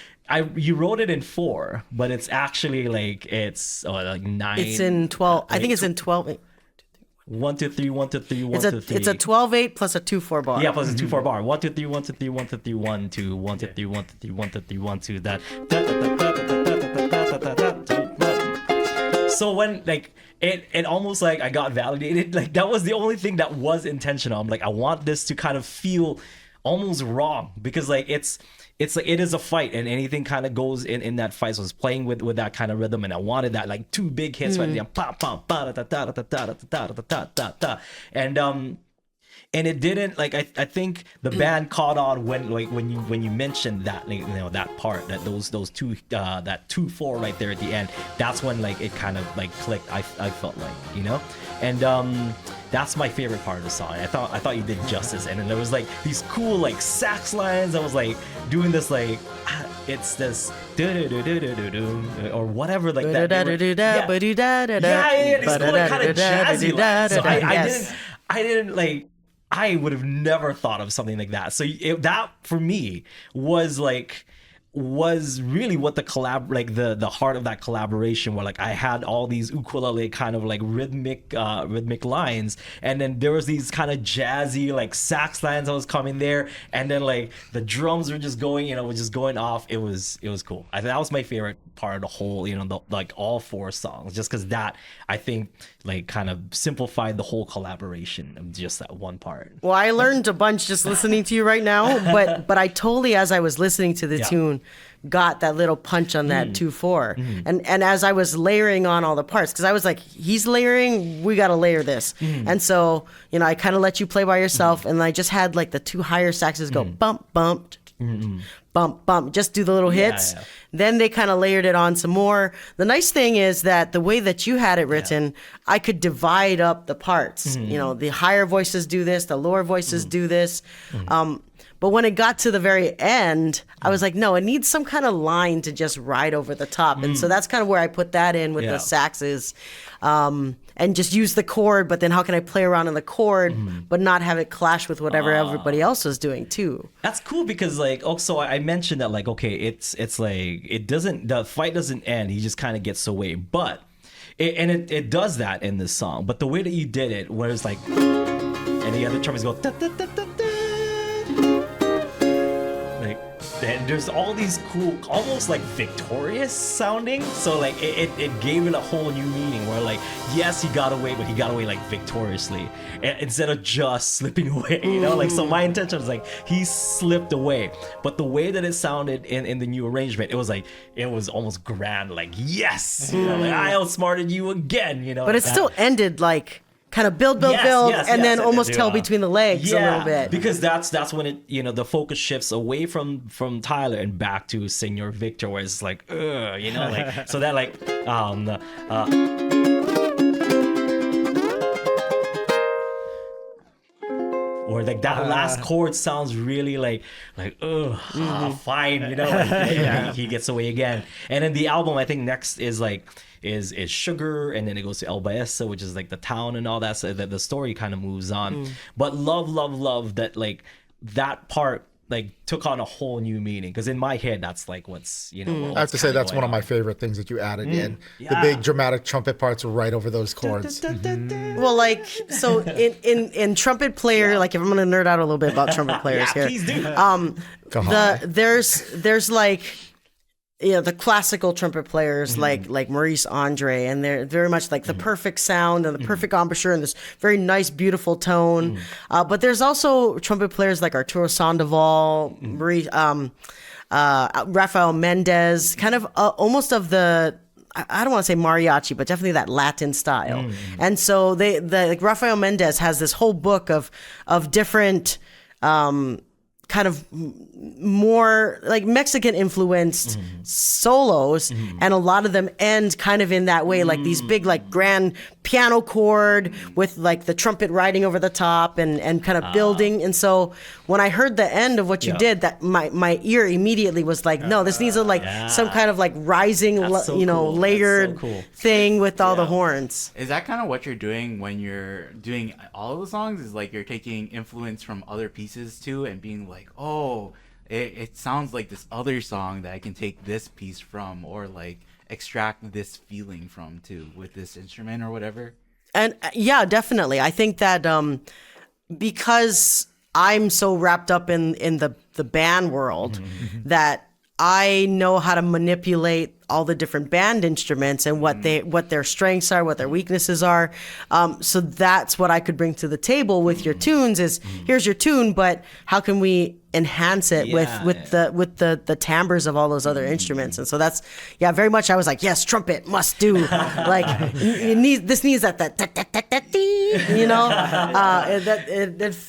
You wrote it in 4, but it's actually like it's like 9. It's in 12. I think it's in 12. 1 2 3 1 2 3 1 2 3. It's a 12/8 plus a 2/4 bar. Yeah, plus a 2/4 bar. 1 2 3 1 2 3 1 2 3 1 2 1 2 3 1 2 3 1 2 3 1 2 that. So when like it almost like I got validated, like that was the only thing that was intentional. I'm like, I want this to kind of feel almost wrong, because like it's like it is a fight, and anything kind of goes in that fight. So I was playing with that kind of rhythm, and I wanted that like 2 big hits right there, and and it didn't like I think the band caught on when you mentioned that, like, you know, that part, that those two that 2/4 right there at the end. That's when like it kind of like clicked. I felt like, you know, and that's my favorite part of the song. I thought you did justice, and then there was like these cool like sax lines. I was like doing this like it's this or whatever like that. Yeah, it's like kind of jazzy lines. So I didn't like. I would have never thought of something like that. So that for me was really what the the heart of that collaboration, where like I had all these ukulele kind of like rhythmic lines, and then there was these kind of jazzy like sax lines that was coming there, and then like the drums were just going, you know, just going off. It was cool. That was my favorite part of the whole, you know, like all 4 songs, just because that I think like kind of simplified the whole collaboration of just that one part. Well, I learned a bunch just listening to you right now, but I totally, as I was listening to the tune, got that little punch on that 2/4, and as I was layering on all the parts, because I was like, he's layering, we got to layer this, and so, you know, I kind of let you play by yourself, and I just had like the 2 higher saxes go bump bump. Bump bump, just do the little hits. Then they kind of layered it on some more. The nice thing is that the way that you had it written, I could divide up the parts. You know, the higher voices do this, the lower voices do this. But when it got to the very end, I was like, no, it needs some kind of line to just ride over the top. And so that's kind of where I put that in with the saxes. And just use the chord, but then how can I play around on the chord, but not have it clash with whatever everybody else was doing too? That's cool, because like also I mentioned that like, okay, it's like the fight doesn't end. He just kind of gets away, but it does that in this song. But the way that you did it, where it's like, and the other trumpets go da, da, da, da, da. And there's all these cool, almost like victorious sounding. So like it gave it a whole new meaning, where like, yes, he got away, but he got away like victoriously, instead of just slipping away, you know. Like, so my intention was like, he slipped away, but the way that it sounded in the new arrangement, it was almost grand, like, yes, you know, like, I outsmarted you again, you know. But it still ended like kind of build, and then almost tell between the legs a little bit. Because that's when it, you know, the focus shifts away from Tyler and back to Senor Viktor, where it's like, you know, like, so that like, or like that last chord sounds really like fine, you know, like, he gets away again. And then the album, I think next is like, is Sugar, and then it goes to El Baeza, which is like the town and all that, so that the story kind of moves on. But love that, like, that part like took on a whole new meaning, because in my head that's like what's, you know, I have to say that's one of my favorite things that you added in. The big dramatic trumpet parts right over those chords. Well, like, so in trumpet player, like, if I'm gonna nerd out a little bit about trumpet players here, please do. There's like, you know, the classical trumpet players like Maurice Andre, and they're very much like the perfect sound and the perfect embouchure and this very nice, beautiful tone. But there's also trumpet players like Arturo Sandoval, Rafael Mendez, kind of almost of the, I don't want to say mariachi, but definitely that Latin style. And so like Rafael Mendez has this whole book of different kind of more like Mexican influenced solos, and a lot of them end kind of in that way, like these big like grand piano chord with like the trumpet riding over the top and kind of building. And so when I heard the end of what you did, that my ear immediately was like, no, this needs a like some kind of like rising layered thing with all the horns. Is that kind of what you're doing when you're doing all of the songs? Is like you're taking influence from other pieces too, and being like, oh, it sounds like this other song that I can take this piece from, or like extract this feeling from too with this instrument or whatever? And yeah, definitely. I think that because I'm so wrapped up in the band world, that I know how to manipulate all the different band instruments and what their strengths are, what their weaknesses are. So that's what I could bring to the table with your tunes is here's your tune, but how can we enhance it with the timbres of all those other instruments? And so that's very much I was like, yes, trumpet must do like this needs that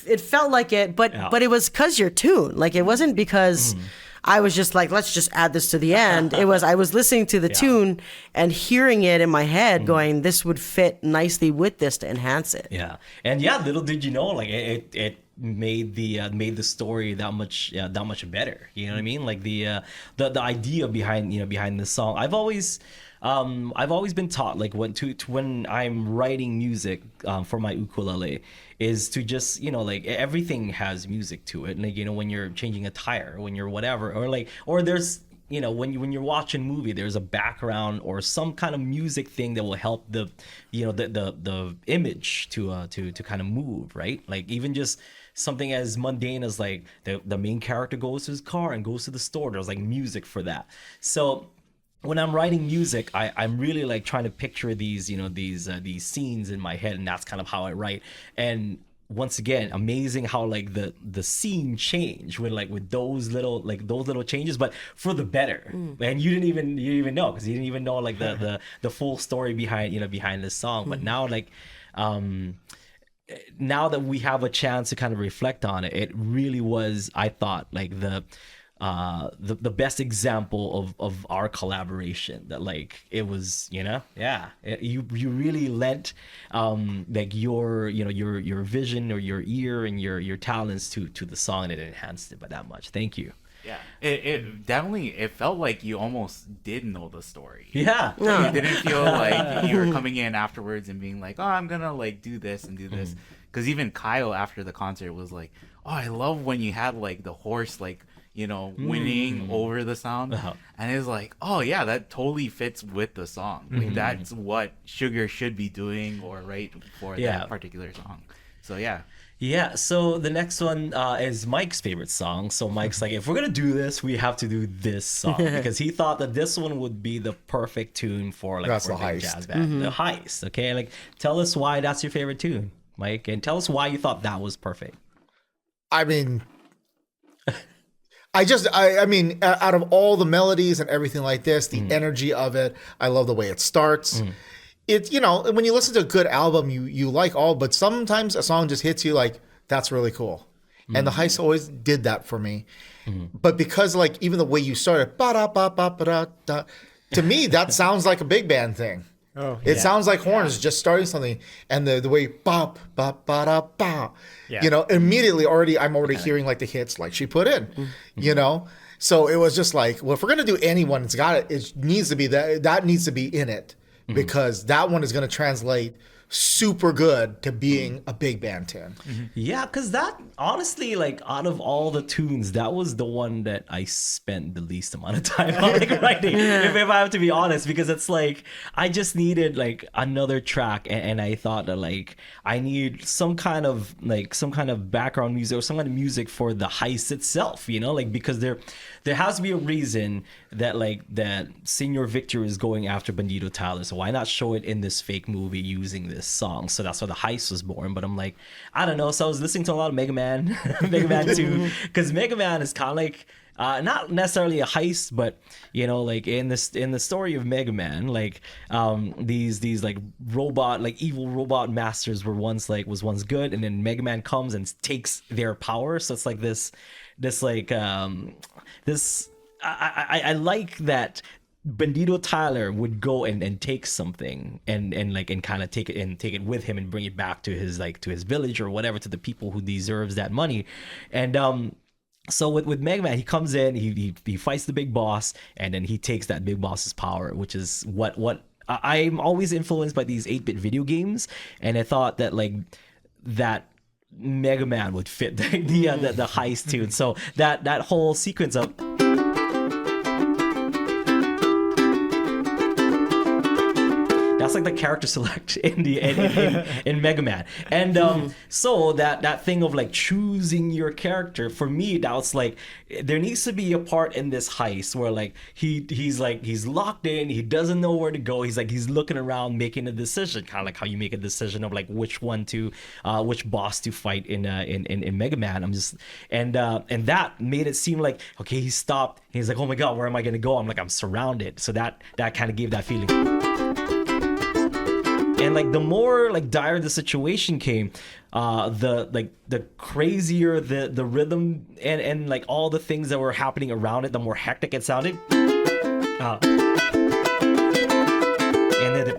it felt like it, but it was because your tune, like it wasn't because I was just like, let's just add this to the end. It was I was listening to the tune and hearing it in my head, going, this would fit nicely with this to enhance it. Yeah, and little did you know, like it made the story that much better. You know what I mean? Like the idea behind this song. I've always been taught, like when I'm writing music for my ukulele, is to just, like everything has music to it. Like, when you're changing a tire, when you're whatever, or there's, when you're watching a movie, there's a background or some kind of music thing that will help the image to kind of move, right? Like even just something as mundane as like the main character goes to his car and goes to the store. There's like music for that. So when I'm writing music, I'm really like trying to picture these scenes in my head, and that's kind of how I write. And once again, amazing how like the scene changed with those little changes, but for the better. And you didn't even know, because you didn't even know like the full story behind this song. But now now that we have a chance to kind of reflect on it, it really was, I thought, like the best example of our collaboration. That like it was, you really lent like your vision or your ear and your talents to the song, and it enhanced it by that much. Thank you. Yeah, it definitely, it felt like you almost did know the story. Yeah. You didn't feel like you were coming in afterwards and being like, oh, I'm gonna like do this and do this. Because even Kyle after the concert was like, oh, I love when you had like the horse like winning over the sound. And it's like, oh yeah, that totally fits with the song. Like that's what Sugar should be doing, or right for that particular song. So yeah, so the next one is Mike's favorite song. So Mike's like, if we're gonna do this, we have to do this song, because he thought that this one would be the perfect tune for like for a big jazz band. The Heist. Okay, like tell us why that's your favorite tune, Mike, and tell us why you thought that was perfect. I mean, I mean, out of all the melodies and everything like this, the energy of it, I love the way it starts. It's, when you listen to a good album, you like all, but sometimes a song just hits you like, that's really cool. And the Heist always did that for me. But because like even the way you started, ba-da-ba-ba-ba-da-da, to me, that sounds like a big band thing. It sounds like horns just starting something, and the way bop bop ba da ba, immediately I'm already hearing like the hits like she put in, So it was just like, well, if we're gonna do anyone, it needs to be that needs to be in it, because that one is gonna translate super good to being a big band tune. Yeah, because that honestly, like out of all the tunes, that was the one that I spent the least amount of time on like writing, if I have to be honest, because it's like I just needed like another track, and I thought that like I need some kind of background music or some kind of music for the heist itself, like because there has to be a reason that Senor Viktor is going after Bandito Tyler, so why not show it in this fake movie using this song? So that's why the Heist was born. But I'm like, I don't know. So I was listening to a lot of Mega Man, Mega Man 2, because Mega Man is kind of like not necessarily a heist, but like in the story of Mega Man, like these like robot, like evil robot masters was once good, and then Mega Man comes and takes their power. So it's like this I like that Bandito Tyler would go and take something and kind of take it with him and bring it back to his village or whatever, to the people who deserves that money. And so with Mega Man, he comes in, he fights the big boss, and then he takes that big boss's power, which is what I'm always influenced by these 8-bit video games, and I thought that that Mega Man would fit the Heist tune. So that whole sequence of That's like the character select in Mega Man. And so that thing of like choosing your character, for me, that was like, there needs to be a part in this heist where like he's locked in, he doesn't know where to go. He's looking around, making a decision, kind of like how you make a decision of like which boss to fight in Mega Man. And that made it seem like, okay, he stopped. He's like, oh my god, where am I gonna go? I'm surrounded. So that kind of gave that feeling. And like the more like dire the situation came, the crazier the rhythm and like all the things that were happening around it, the more hectic it sounded. And then the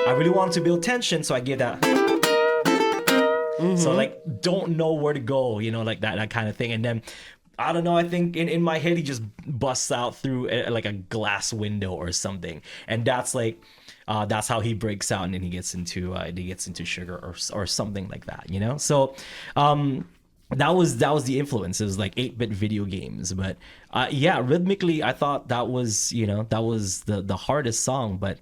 I really wanted to build tension, so I gave that. So like, don't know where to go, like that kind of thing. And then I don't know, I think in my head he just busts out through like a glass window or something, and that's like that's how he breaks out, and then he gets into sugar or something like that, So that was the influence. It was like 8-bit video games, but rhythmically I thought that was the hardest song, but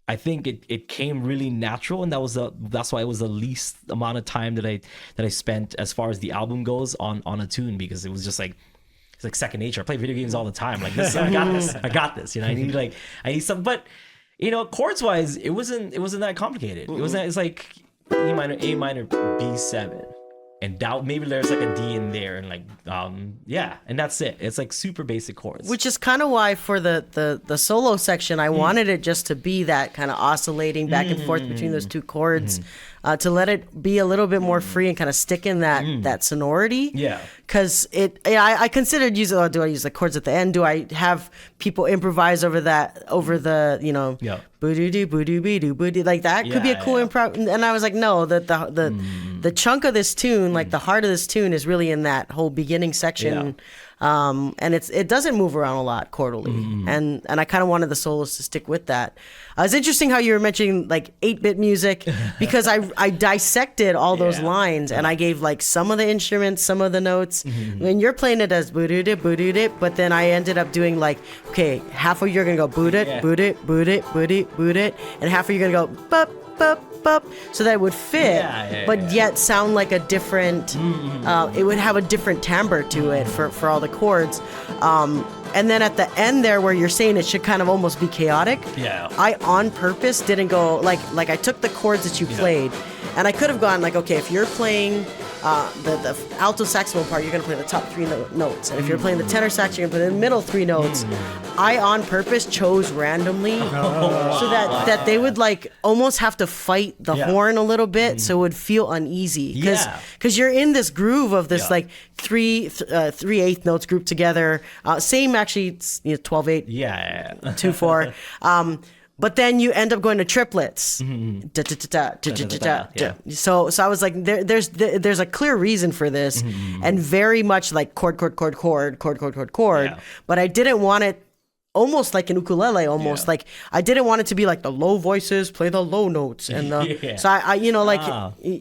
I think it came really natural, and that's why it was the least amount of time that I spent as far as the album goes on a tune, because it was just like, it's like second nature. I play video games all the time. Like this, I got this. I need some, but chords wise, it wasn't that complicated. It's like E minor, A minor, B7. And maybe there's like a D in there, and like and that's it. It's like super basic chords. Which is kind of why for the solo section, I wanted it just to be that kind of oscillating back and forth between those two chords, to let it be a little bit more free and kind of stick in that sonority. Yeah. Because I considered do I use the chords at the end? Do I have people improvise over the boo-doo-doo, boo-doo-boo-doo, boo-doo, like that could be a cool improv. And I was like, no, the chunk of this tune, like the heart of this tune, is really in that whole beginning section. And it doesn't move around a lot chordally, and I kind of wanted the solos to stick with that. It's interesting how you were mentioning like 8-bit music, because I dissected all those lines, and I gave like some of the instruments, some of the notes. When you're playing it as boo-doo-doo, boo-doo-doo, but then I ended up doing like, okay, half of you're gonna go boot-it, boot-it, boot-it, boot-it, boot-it, and half of you're gonna go bup, bup, bup, so that it would fit, but yet sound like a different, it would have a different timbre to it for all the chords. And then at the end there, where you're saying it should kind of almost be chaotic, I on purpose didn't go like I took the chords that you played, and I could have gone like, okay, if you're playing the alto saxophone part, you're going to play the top 3 notes. And if you're playing the tenor sax, you're going to play the middle 3 notes. I, on purpose, chose randomly so that they would like almost have to fight the horn a little bit, so it would feel uneasy. Because you're in this groove of this like 3/8 notes grouped together. Same actually, 12/8, 2/4. But then you end up going to triplets. So I was like, there's a clear reason for this, and very much like chord. But I didn't want it almost like an ukulele, like I didn't want it to be like the low voices play the low notes, and so I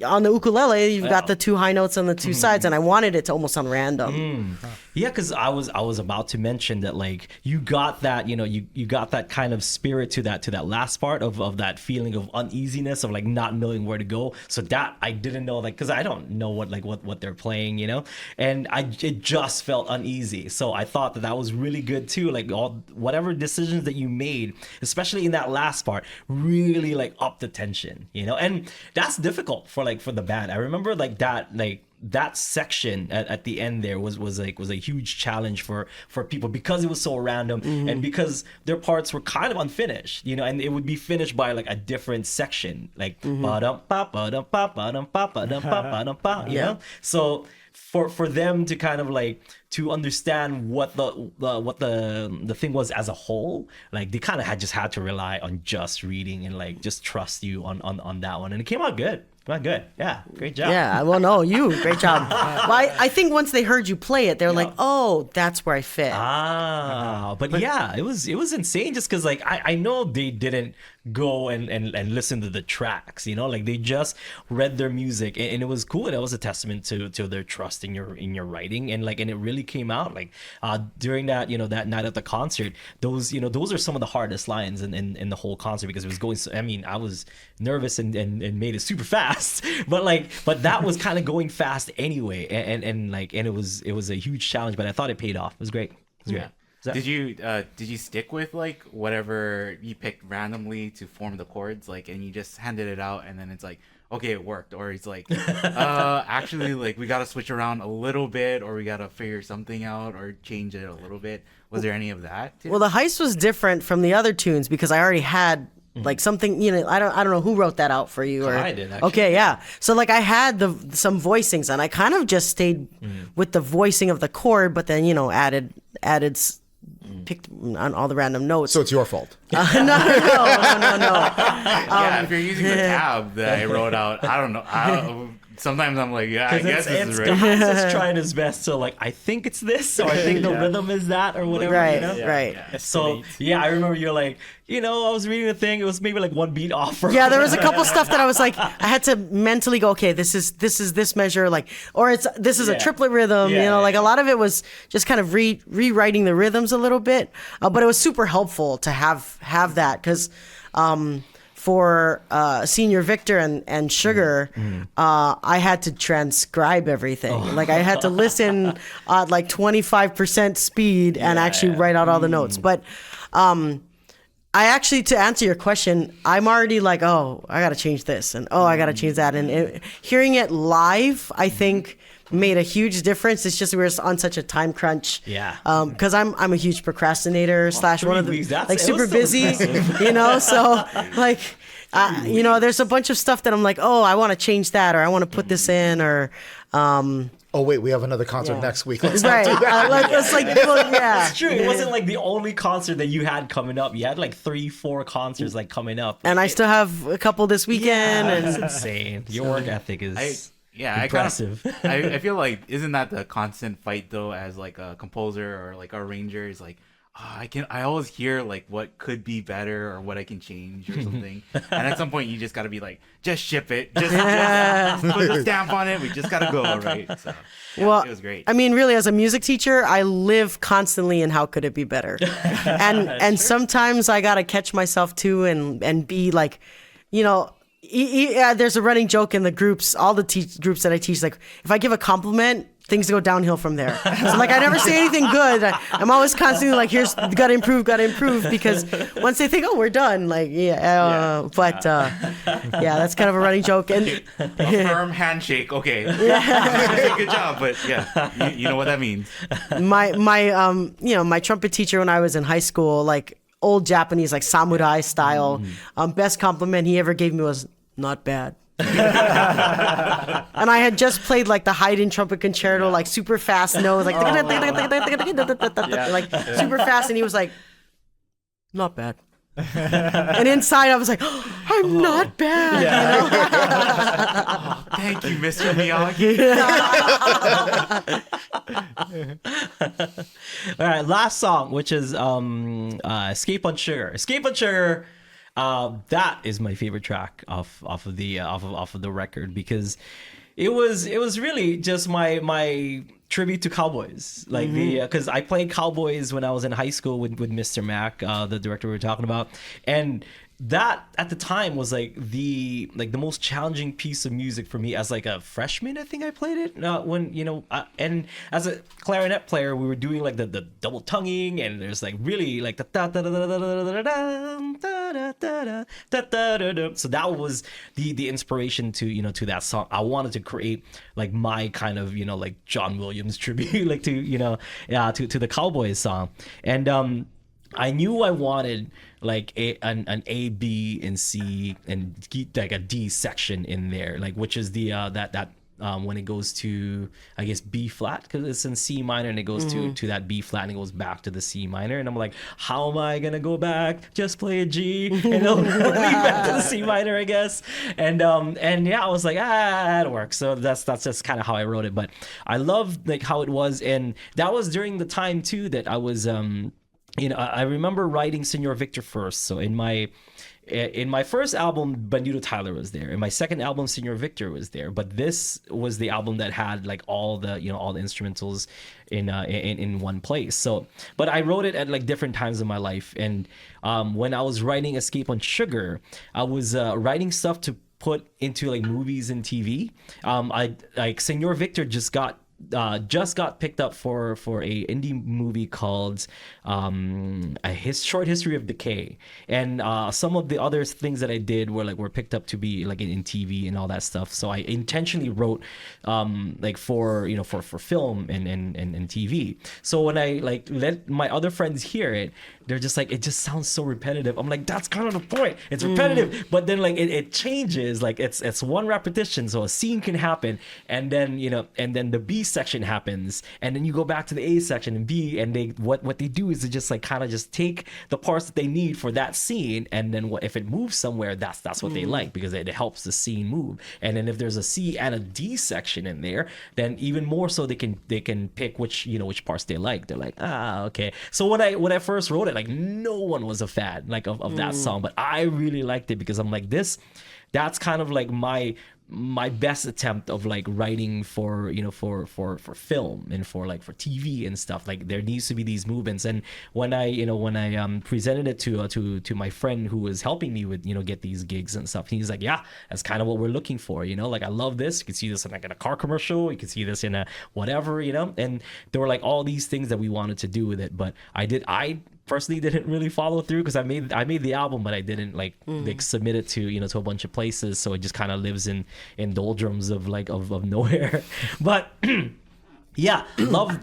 on the ukulele you've got the 2 high notes on the 2 sides, and I wanted it to almost sound random. Because I was about to mention that like you got that, you got that kind of spirit to that last part of that feeling of uneasiness, of like not knowing where to go. So that I didn't know, like, because I don't know what they're playing, and it just felt uneasy. So I thought that was really good too, like whatever decisions that you made, especially in that last part, really like up the tension, and that's difficult for the band. I remember that section at the end there was a huge challenge for people, because it was so random, and because their parts were kind of unfinished, and it would be finished by like a different section, like so for them to kind of like to understand what the thing was as a whole, like they kind of had to rely on just reading and like just trust you on that one, and it came out good. Well, good. Yeah. Great job. Yeah. Well, no, great job. Well, I think once they heard you play it, they were like, oh, that's where I fit. But yeah, it was insane, just because like I know they didn't go and listen to the tracks, like they just read their music, and it was cool. That was a testament to their trust in your writing, and it really came out during that that night at the concert. Those are some of the hardest lines in the whole concert, because it was going so, I was nervous and made it super fast, but that was kind of going fast anyway, and it was a huge challenge, but I thought it paid off. It was great. Yeah. Did you stick with whatever you picked randomly to form the chords, and you just handed it out and then it's like, okay, it worked, or it's like actually we got to switch around a little bit, or we got to figure something out or change it a little bit? Was there any of that too? Well, the Heist was different from the other tunes because I already had something, I don't know who wrote that out for you, or I did, actually. Okay, yeah. So I had some voicings, and I kind of just stayed with the voicing of the chord, but then picked on all the random notes. So it's your fault. No. Yeah, if you're using the tab that I wrote out, I don't know. Sometimes I'm like, yeah, I guess this is right. It's trying his best to I think it's this, or I think the rhythm is that, or whatever. Right, Yeah. right. Yeah. So I remember you're like, I was reading the thing. It was maybe one beat off. Yeah, there was a couple stuff that I was like, I had to mentally go, okay, this is this measure, or this is a triplet rhythm. A lot of it was just kind of rewriting the rhythms a little bit, but it was super helpful to have that, because for Senor Viktor and Sugar, I had to transcribe everything. I had to listen at 25% speed and actually write out all the notes. But I actually, to answer your question, I'm already I got to change this, and I got to change that. And hearing it live, I think, made a huge difference. It's just we were on such a time crunch. Yeah. Because I'm a huge procrastinator / one of the super busy. So there's a bunch of stuff that I'm like, I want to change that, or I want to put this in, or. Oh wait, we have another concert next week. Let's right. not do that. It's true. It wasn't the only concert that you had coming up. You had 3-4 concerts coming up. And I still have a couple this weekend. That's insane. Your work ethic is. Impressive. I feel isn't that the constant fight though, as a composer or arranger, is I always hear what could be better or what I can change or something. And at some point you just got to be just ship it, just put the stamp on it. We just got to go, right? So it was great. I mean, really, as a music teacher, I live constantly in how could it be better, and sometimes I got to catch myself too and be there's a running joke in the groups, all the groups that I teach, if I give a compliment, things go downhill from there. So I never say anything good. I'm always constantly here's gotta improve, because once they think, we're done, that's kind of a running joke. And a firm handshake, okay. Good job, but you know what that means. My trumpet teacher when I was in high school, old Japanese, samurai style, best compliment he ever gave me was not bad. And I had just played the Haydn trumpet concerto, super fast notes, super fast, and he was like, not bad. And inside I was like, I'm not bad. Thank you, Mr. Miyagi. All right, last song, which is Escape on Sugar. Escape on Sugar. That is my favorite track off of the record, because it was really just my tribute to Cowboys, because I played Cowboys when I was in high school with Mr. Mac, the director we were talking about, and that at the time was the most challenging piece of music for me as a freshman. I think I played it when and as a clarinet player we were doing the double tonguing, and there's really the so that was the inspiration to that song. I wanted to create my kind of John Williams tribute to the Cowboys song, and I knew I wanted an A, B, and C, and a D section in there, which is the that when it goes to, I guess, B flat, because it's in C minor, and it goes to that B flat, and it goes back to the C minor, and I'm like, how am I gonna go back? Just play a G and it'll lead back to the C minor, I guess. And I was like, it works. So that's just kind of how I wrote it. But I love how it was, and that was during the time too that I was I remember writing Senor Viktor first. So in my in my first album, Bandito Tyler was there. In my second album, Senor Viktor was there. But this was the album that had like all the instrumentals in one place. So, but I wrote it at like different times in my life. And when I was writing Escape on Sugar, I was writing stuff to put into like movies and TV. I like Senor Viktor just got picked up for a indie movie called Short History of Decay, and some of the other things that I did were picked up to be like in TV and all that stuff. So I intentionally wrote like for film and TV. So when I like let my other friends hear it, they're just like, it just sounds so repetitive. I'm like, that's kind of the point. It's repetitive, but then like it changes. Like it's one repetition, so a scene can happen, and then the B section happens, and then you go back to the A section and B, and they what they do is they just like kind of just take the parts that they need for that scene, and then if it moves somewhere, that's what they like, because it helps the scene move. And then if there's a C and a D section in there, then even more so they can pick which parts they like. They're like, okay. So when I first wrote it, like no one was a fan like of that song, but I really liked it because I'm like, that's kind of like my best attempt of like writing for film and for TV and stuff. Like there needs to be these movements. And when I presented it to my friend who was helping me with get these gigs and stuff, he's like, yeah, that's kind of what we're looking for. Like, I love this. You can see this in like in a car commercial, you can see this in a whatever, and there were like all these things that we wanted to do with it. But I personally didn't really follow through, because I made the album, but I didn't like submit it to to a bunch of places, so it just kind of lives in doldrums of nowhere. But yeah, love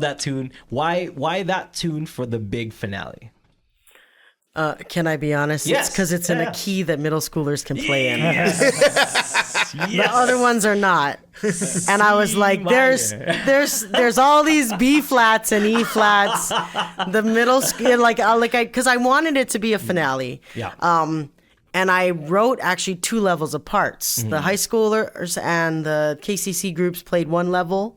that tune. Why that tune for the big finale? Can I be honest? Yes. It's because it's in a key that middle schoolers can play in. Yes. The other ones are not. And I was like, there's all these B flats and E flats. The middle school, because I wanted it to be a finale. Yeah. And I wrote actually 2 levels of parts. The high schoolers and the KCC groups played one level,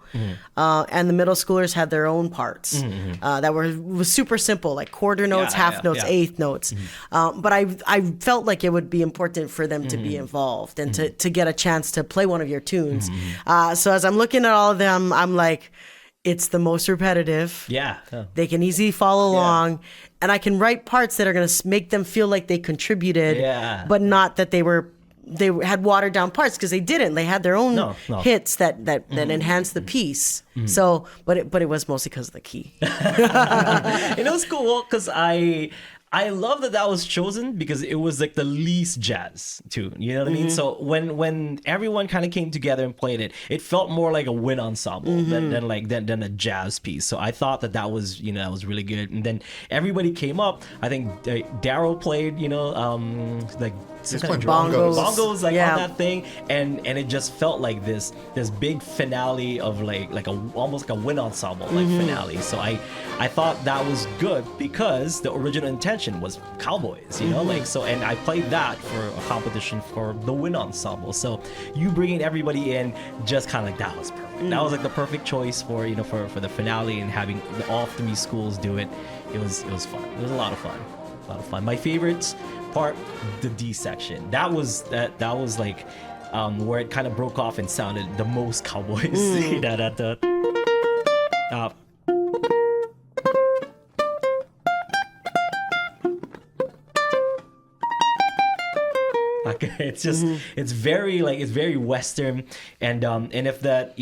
and the middle schoolers had their own parts that was super simple, like quarter notes, half notes, eighth notes. But I felt like it would be important for them to be involved and to get a chance to play one of your tunes. So as I'm looking at all of them, I'm like, it's the most repetitive. Yeah. They can easily follow along. And I can write parts that are going to make them feel like they contributed, but not that they had watered down parts, because they didn't. They had their own hits that enhanced the piece. So, but it was mostly because of the key. It was cool because I love that was chosen, because it was like the least jazz tune. You know what I mean? So when everyone kind of came together and played it, it felt more like a wind ensemble than a jazz piece. So I thought that was that was really good. And then everybody came up. I think Daryl played like bongos like on that thing, and it just felt like this big finale of like almost like a wind ensemble finale. So I thought that was good, because the original intention was Cowboys, and I played that for a competition for the wind ensemble. So you bringing everybody in, just kind of like, that was perfect. That was like the perfect choice for for the finale, and having all 3 schools do it. It was fun. It was a lot of fun. My favorite part, the D section. That was like where it kind of broke off and sounded the most Cowboys. It's just it's very Western, and if that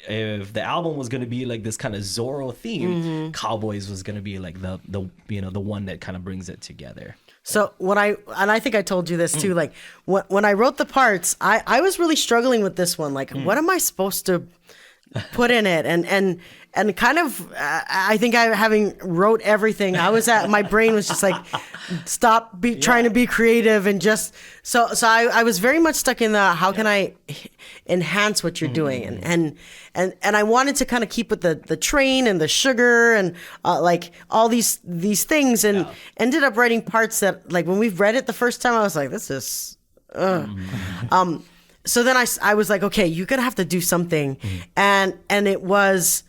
if the album was going to be like this kind of Zorro theme, Cowboys was going to be like the one that kind of brings it together. So I think I told you this too, like when I wrote the parts, I was really struggling with this one. Like, what am I supposed to put in it? And kind of, I think having wrote everything, my brain was just like, stop trying to be creative, and just, so I was very much stuck in the, how can I enhance what you're doing? And I wanted to kind of keep with the train and the sugar and like all these things, and ended up writing parts that, like, when we've read it the first time, I was like, this is, so then I was like, okay, you're gonna have to do something, and it was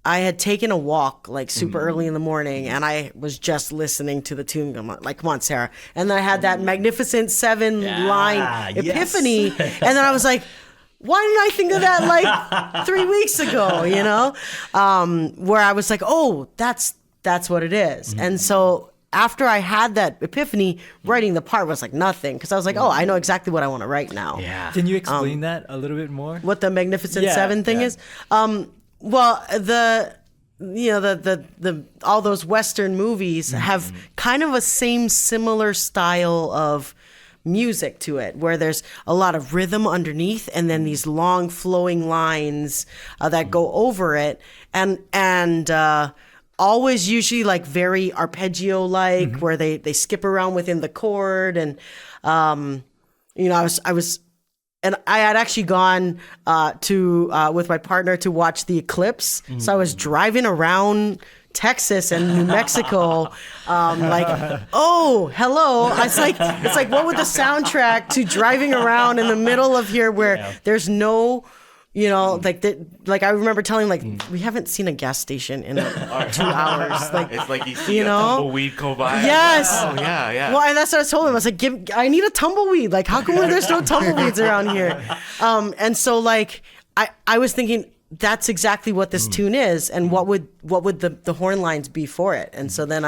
I had taken a walk like super early in the morning, and I was just listening to the tune. I'm like, come on, Sarah. And then I had that Magnificent Seven line epiphany. And then I was like, why didn't I think of that like 3 weeks ago, you know? Where I was like, oh, that's what it is. And so after I had that epiphany, writing the part was like nothing. Because I was like, oh, I know exactly what I want to write now. Yeah. Can you explain that a little bit more? What the Magnificent Seven thing is? Well, the all those Western movies have kind of a similar style of music to it, where there's a lot of rhythm underneath, and then these long flowing lines that go over it, and always usually like very arpeggio like, where they skip around within the chord, and I was. And I had actually gone with my partner to watch the eclipse. So I was driving around Texas and New Mexico, like, oh, hello. It's like what would the soundtrack to driving around in the middle of here where there's no, like I remember telling him, like, we haven't seen a gas station in 2 hours. Like, it's like you see a tumbleweed go by. Yes. Oh, yeah. Well, and that's what I told him. I was like, I need a tumbleweed. Like, how come there's no tumbleweeds around here? And so, like, I was thinking that's exactly what this tune is, and what would the horn lines be for it? And so then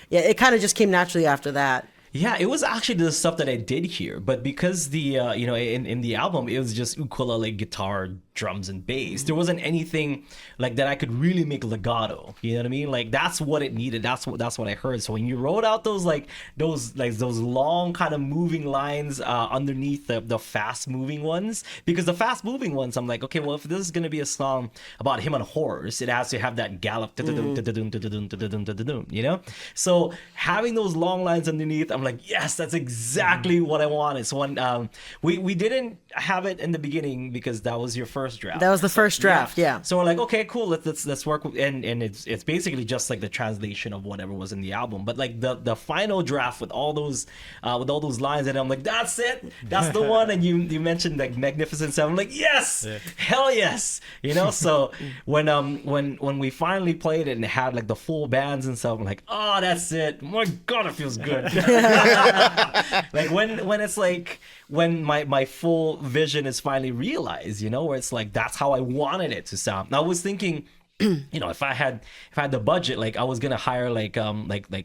it kind of just came naturally after that. Yeah, it was actually the stuff that I did hear, but because the in the album it was just ukulele, guitar, drums, and bass. There wasn't anything like that I could really make legato. You know what I mean? Like that's what it needed. That's what I heard. So when you wrote out those long kind of moving lines underneath the fast moving ones, because the fast moving ones, I'm like, okay, well if this is gonna be a song about him on a horse, it has to have that gallop, you know. So having those long lines underneath, I'm like, yes, that's exactly what I wanted. So when we didn't have it in the beginning because that was your first draft. That was the first draft, yeah. So we're like, okay, cool, let's work with, and it's basically just like the translation of whatever was in the album. But like the final draft with all those lines, and I'm like, that's it, that's the one. And you mentioned like Magnificent Seven, I'm like, yes, hell yes, you know. So when we finally played it and had like the full bands and stuff, I'm like, oh, that's it. My God, it feels good. Like when it's like when my full vision is finally realized, you know, where it's like that's how I wanted it to sound. I was thinking, you know, if I had the budget, like I was gonna hire like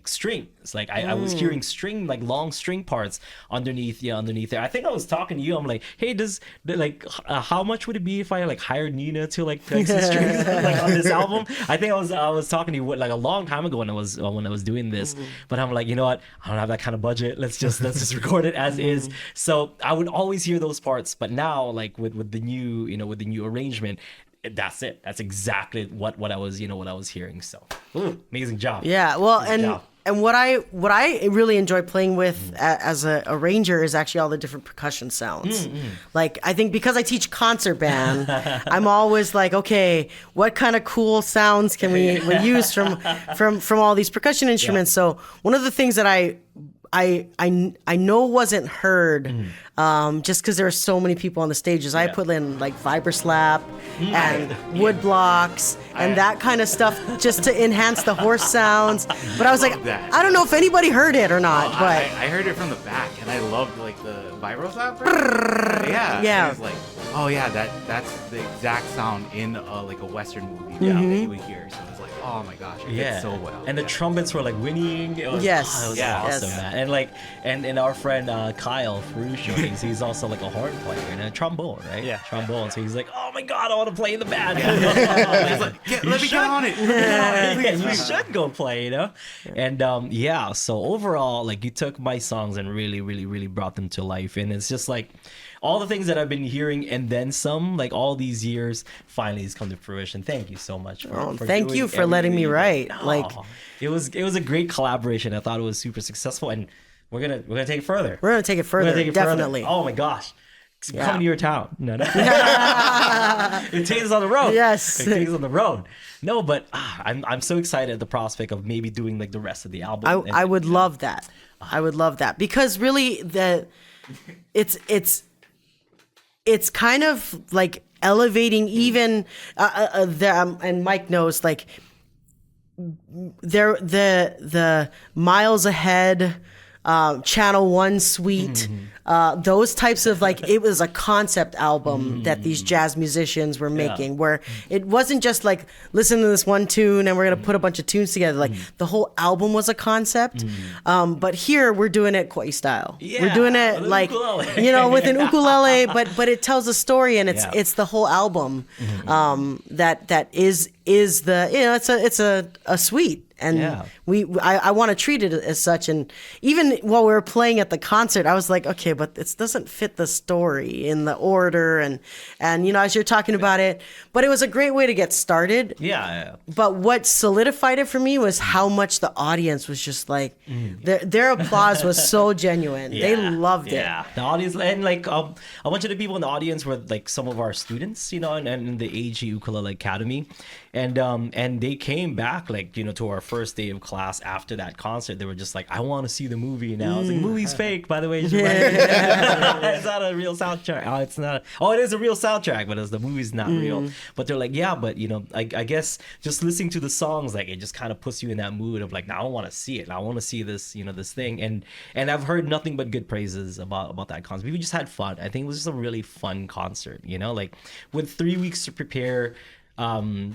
strings. Like I was hearing string, like long string parts underneath there. I think I was talking to you. I'm like, hey, how much would it be if I like hired Nina to like play some strings like on this album? I think I was talking to you like a long time ago when I was doing this. But I'm like, you know what? I don't have that kind of budget. Let's just record it as is. So I would always hear those parts. But now, like with the new arrangement, that's it. That's exactly what I was hearing. So amazing job. Yeah. Well, and what I really enjoy playing with as a arranger is actually all the different percussion sounds. Like I think because I teach concert band, I'm always like, okay, what kind of cool sounds can we use from all these percussion instruments? So one of the things that I know wasn't heard just because there were so many people on the stages. I put in like vibra slap and wood blocks and that kind of stuff just to enhance the horse sounds. But I was like, I don't know if anybody heard it or not. But I heard it from the back, and I loved like the vibra slap. Yeah. It was like, oh yeah, that's the exact sound in like a Western movie that you would hear. So it's like, oh my gosh, it hit so well. And the trumpets were like whinnying. It was awesome, man. And our friend Kyle Ferruccio, he's also like a horn player and a trombone, right? Yeah, trombone. So he's like, oh my God, I want to play in the band. He's like, let me get on it. You should go play, you know. And so overall, like you took my songs and really, really, really brought them to life, and it's just like all the things that I've been hearing and then some, like all these years, finally has come to fruition. Thank you so much for thank you for letting me write. Like it was a great collaboration. I thought it was super successful, and we're gonna take it further. We're gonna take it further. Definitely. Oh my gosh. Coming to your town. No. It takes us on the road. Yes. It takes us on the road. No, but I'm so excited at the prospect of maybe doing like the rest of the album. I would love that. I would love that because really it's kind of like elevating even and Mike knows, like, the Miles Ahead, Channel One suite, those types of, like, it was a concept album that these jazz musicians were making, where it wasn't just like, listen to this one tune and we're gonna put a bunch of tunes together. Like, the whole album was a concept. But here we're doing it Koi style. We're doing it like, with an ukulele, but it tells a story, and it's the whole album that is the, it's a suite. And I want to treat it as such. And even while we were playing at the concert, I was like, okay, but it doesn't fit the story in the order. And as you're talking about it, but it was a great way to get started. Yeah. But what solidified it for me was how much the audience was just like, their applause was so genuine. They loved it. Yeah, the audience, and like a bunch of the people in the audience were like some of our students, and the AG Ukulele Academy, and they came back, like, to our first day of class after that concert. They were just like, I want to see the movie now. I was like, movie's fake, by the way. It's not a real soundtrack. Oh, it's not. It is a real soundtrack, but the movie's not real. But they're like, yeah, but I guess just listening to the songs, like, it just kind of puts you in that mood of like, now I want to see it. I want to see this, this thing. And I've heard nothing but good praises about that concert. We just had fun. I think it was just a really fun concert. Like, with 3 weeks to prepare, I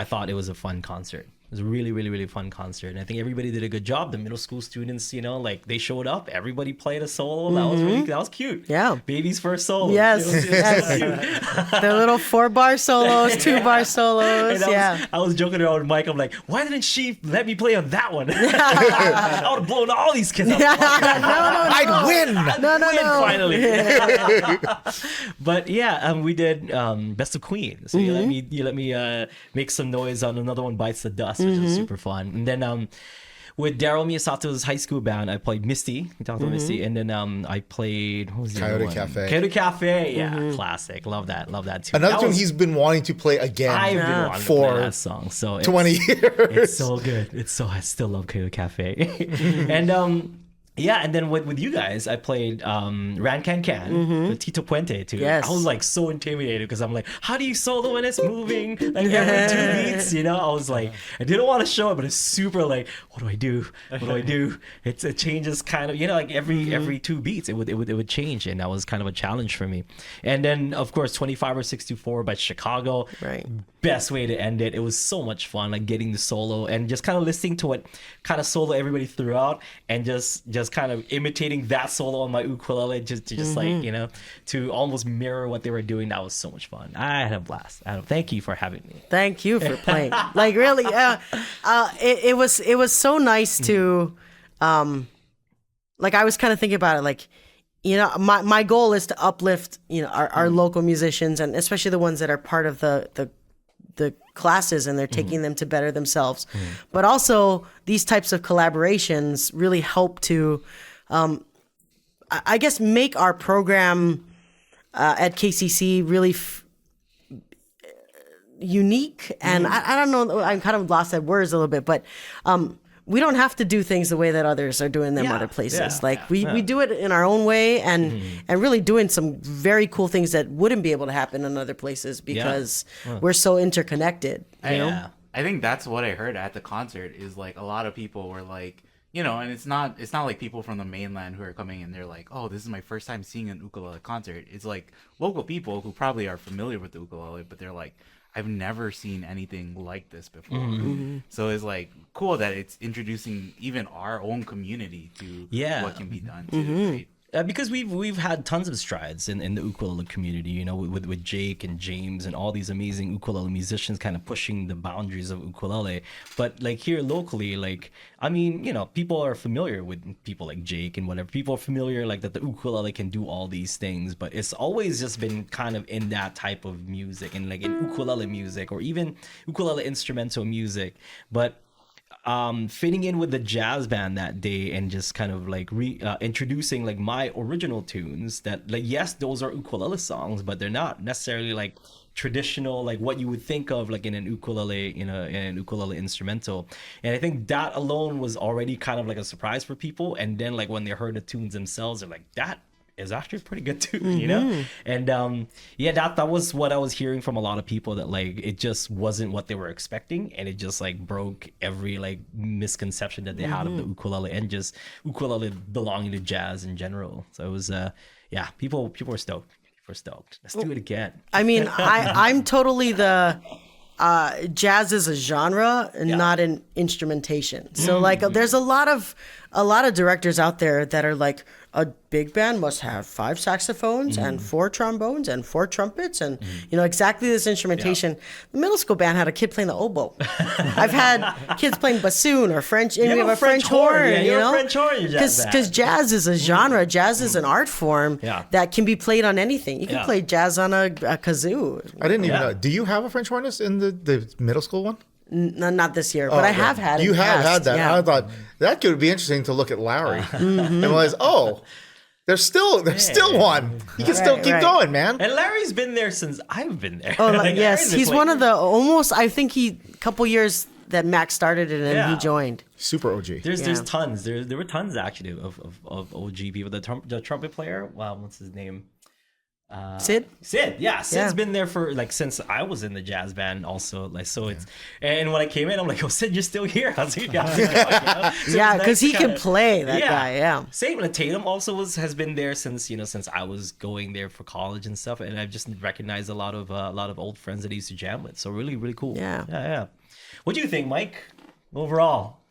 thought it was a fun concert. It was a really, really, really fun concert. And I think everybody did a good job. The middle school students, like, they showed up. Everybody played a solo. That was cute. Yeah. Baby's first solo. Yes. It was cute. The little 4-bar solos, 2-bar solos. I was joking around with Mike. I'm like, why didn't she let me play on that one? I would have blown all these kids up. No. I'd win. No. Finally. But we did Best of Queen. So you let me make some noise on Another One Bites the Dust, which is super fun. And then with Daryl Miyasato's high school band, I played Misty. We talked about Misty. And then I played, what was the other one? Coyote Cafe. Yeah, classic. Love that too. Another tune he's been wanting to play again. I've been wanting to play that song. So 20 years. It's so good. I still love Coyote Cafe. And and then with you guys, I played Ran Can Can with Tito Puente too. Yes. I was like so intimidated because I'm like, how do you solo when it's moving? Like every 2 beats, I was like, I didn't want to show it, but it's super like, what do I do? It changes kind of, like every 2 beats, it would change, and that was kind of a challenge for me. And then of course 25 or 624 by Chicago. Right. Best way to end it. It was so much fun, like getting the solo and just kind of listening to what kind of solo everybody threw out, and just kind of imitating that solo on my ukulele, like, to almost mirror what they were doing. That was so much fun. I had a blast. Thank you for having me. Thank you for playing. Like, really, it was so nice to, like, I was kind of thinking about it, like, my goal is to uplift, our local musicians, and especially the ones that are part of the classes, and they're taking them to better themselves. But also these types of collaborations really help to, I guess, make our program at KCC really unique. And I don't know, I'm kind of lost at words a little bit, but we don't have to do things the way that others are doing them other places. We do it in our own way, and really doing some very cool things that wouldn't be able to happen in other places because we're so interconnected. I think that's what I heard at the concert, is like a lot of people were like, and it's not like people from the mainland who are coming and they're like, oh, this is my first time seeing an ukulele concert. It's like local people who probably are familiar with the ukulele, but they're like, I've never seen anything like this before. So it's like cool that it's introducing even our own community to what can be done too, right? Because we've had tons of strides in the ukulele community, with Jake and James and all these amazing ukulele musicians kind of pushing the boundaries of ukulele. But like here locally, like, I mean, people are familiar with people like Jake and whatever. People are familiar like that the ukulele can do all these things, but it's always just been kind of in that type of music, and like in ukulele music or even ukulele instrumental music. But fitting in with the jazz band that day and just kind of like introducing like my original tunes that, like, yes, those are ukulele songs, but they're not necessarily like traditional, like what you would think of like in an ukulele, in an ukulele instrumental. And I think that alone was already kind of like a surprise for people. And then like when they heard the tunes themselves, they're like, that is actually pretty good too, you know? And yeah, that was what I was hearing from a lot of people, that like it just wasn't what they were expecting, and it just like broke every like misconception that they had of the ukulele, and just ukulele belonging to jazz in general. So it was yeah, people were stoked. People were stoked. Let's do it again. I mean, I'm totally the jazz is a genre and not an instrumentation. So like there's a lot of directors out there that are like, a big band must have 5 saxophones and 4 trombones and 4 trumpets and you know, exactly this instrumentation. The middle school band had a kid playing the oboe. I've had kids playing bassoon or French, and we have a French horn. Yeah, you know, French horn in your jazz band. Because jazz is a genre, jazz is an art form that can be played on anything. You can play jazz on a kazoo. I didn't even know. Do you have a French hornist in the middle school one? Not this year, but I have had it. You have had that. Yeah. I thought that could be interesting to look at Larry and realize, oh, there's still one. You can still keep going, man. And Larry's been there since I've been there. Oh, Like, yes, he's one of the almost. I think couple years that Max started it and he joined. Super OG. There's tons. There were tons actually of OG people. The trumpet player. Wow, what's his name? Sid? Yeah, Sid's been there for like since I was in the jazz band also. Like so it's, and when I came in, I'm like, oh, Sid, you're still here. How's it going? You know? So Yeah, it's because nice he to can play, that guy, yeah. Same with Tatum also has been there since, you know, since I was going there for college and stuff, and I've just recognized a lot of old friends that I used to jam with. So really, really cool. Yeah. What do you think, Mike? Overall,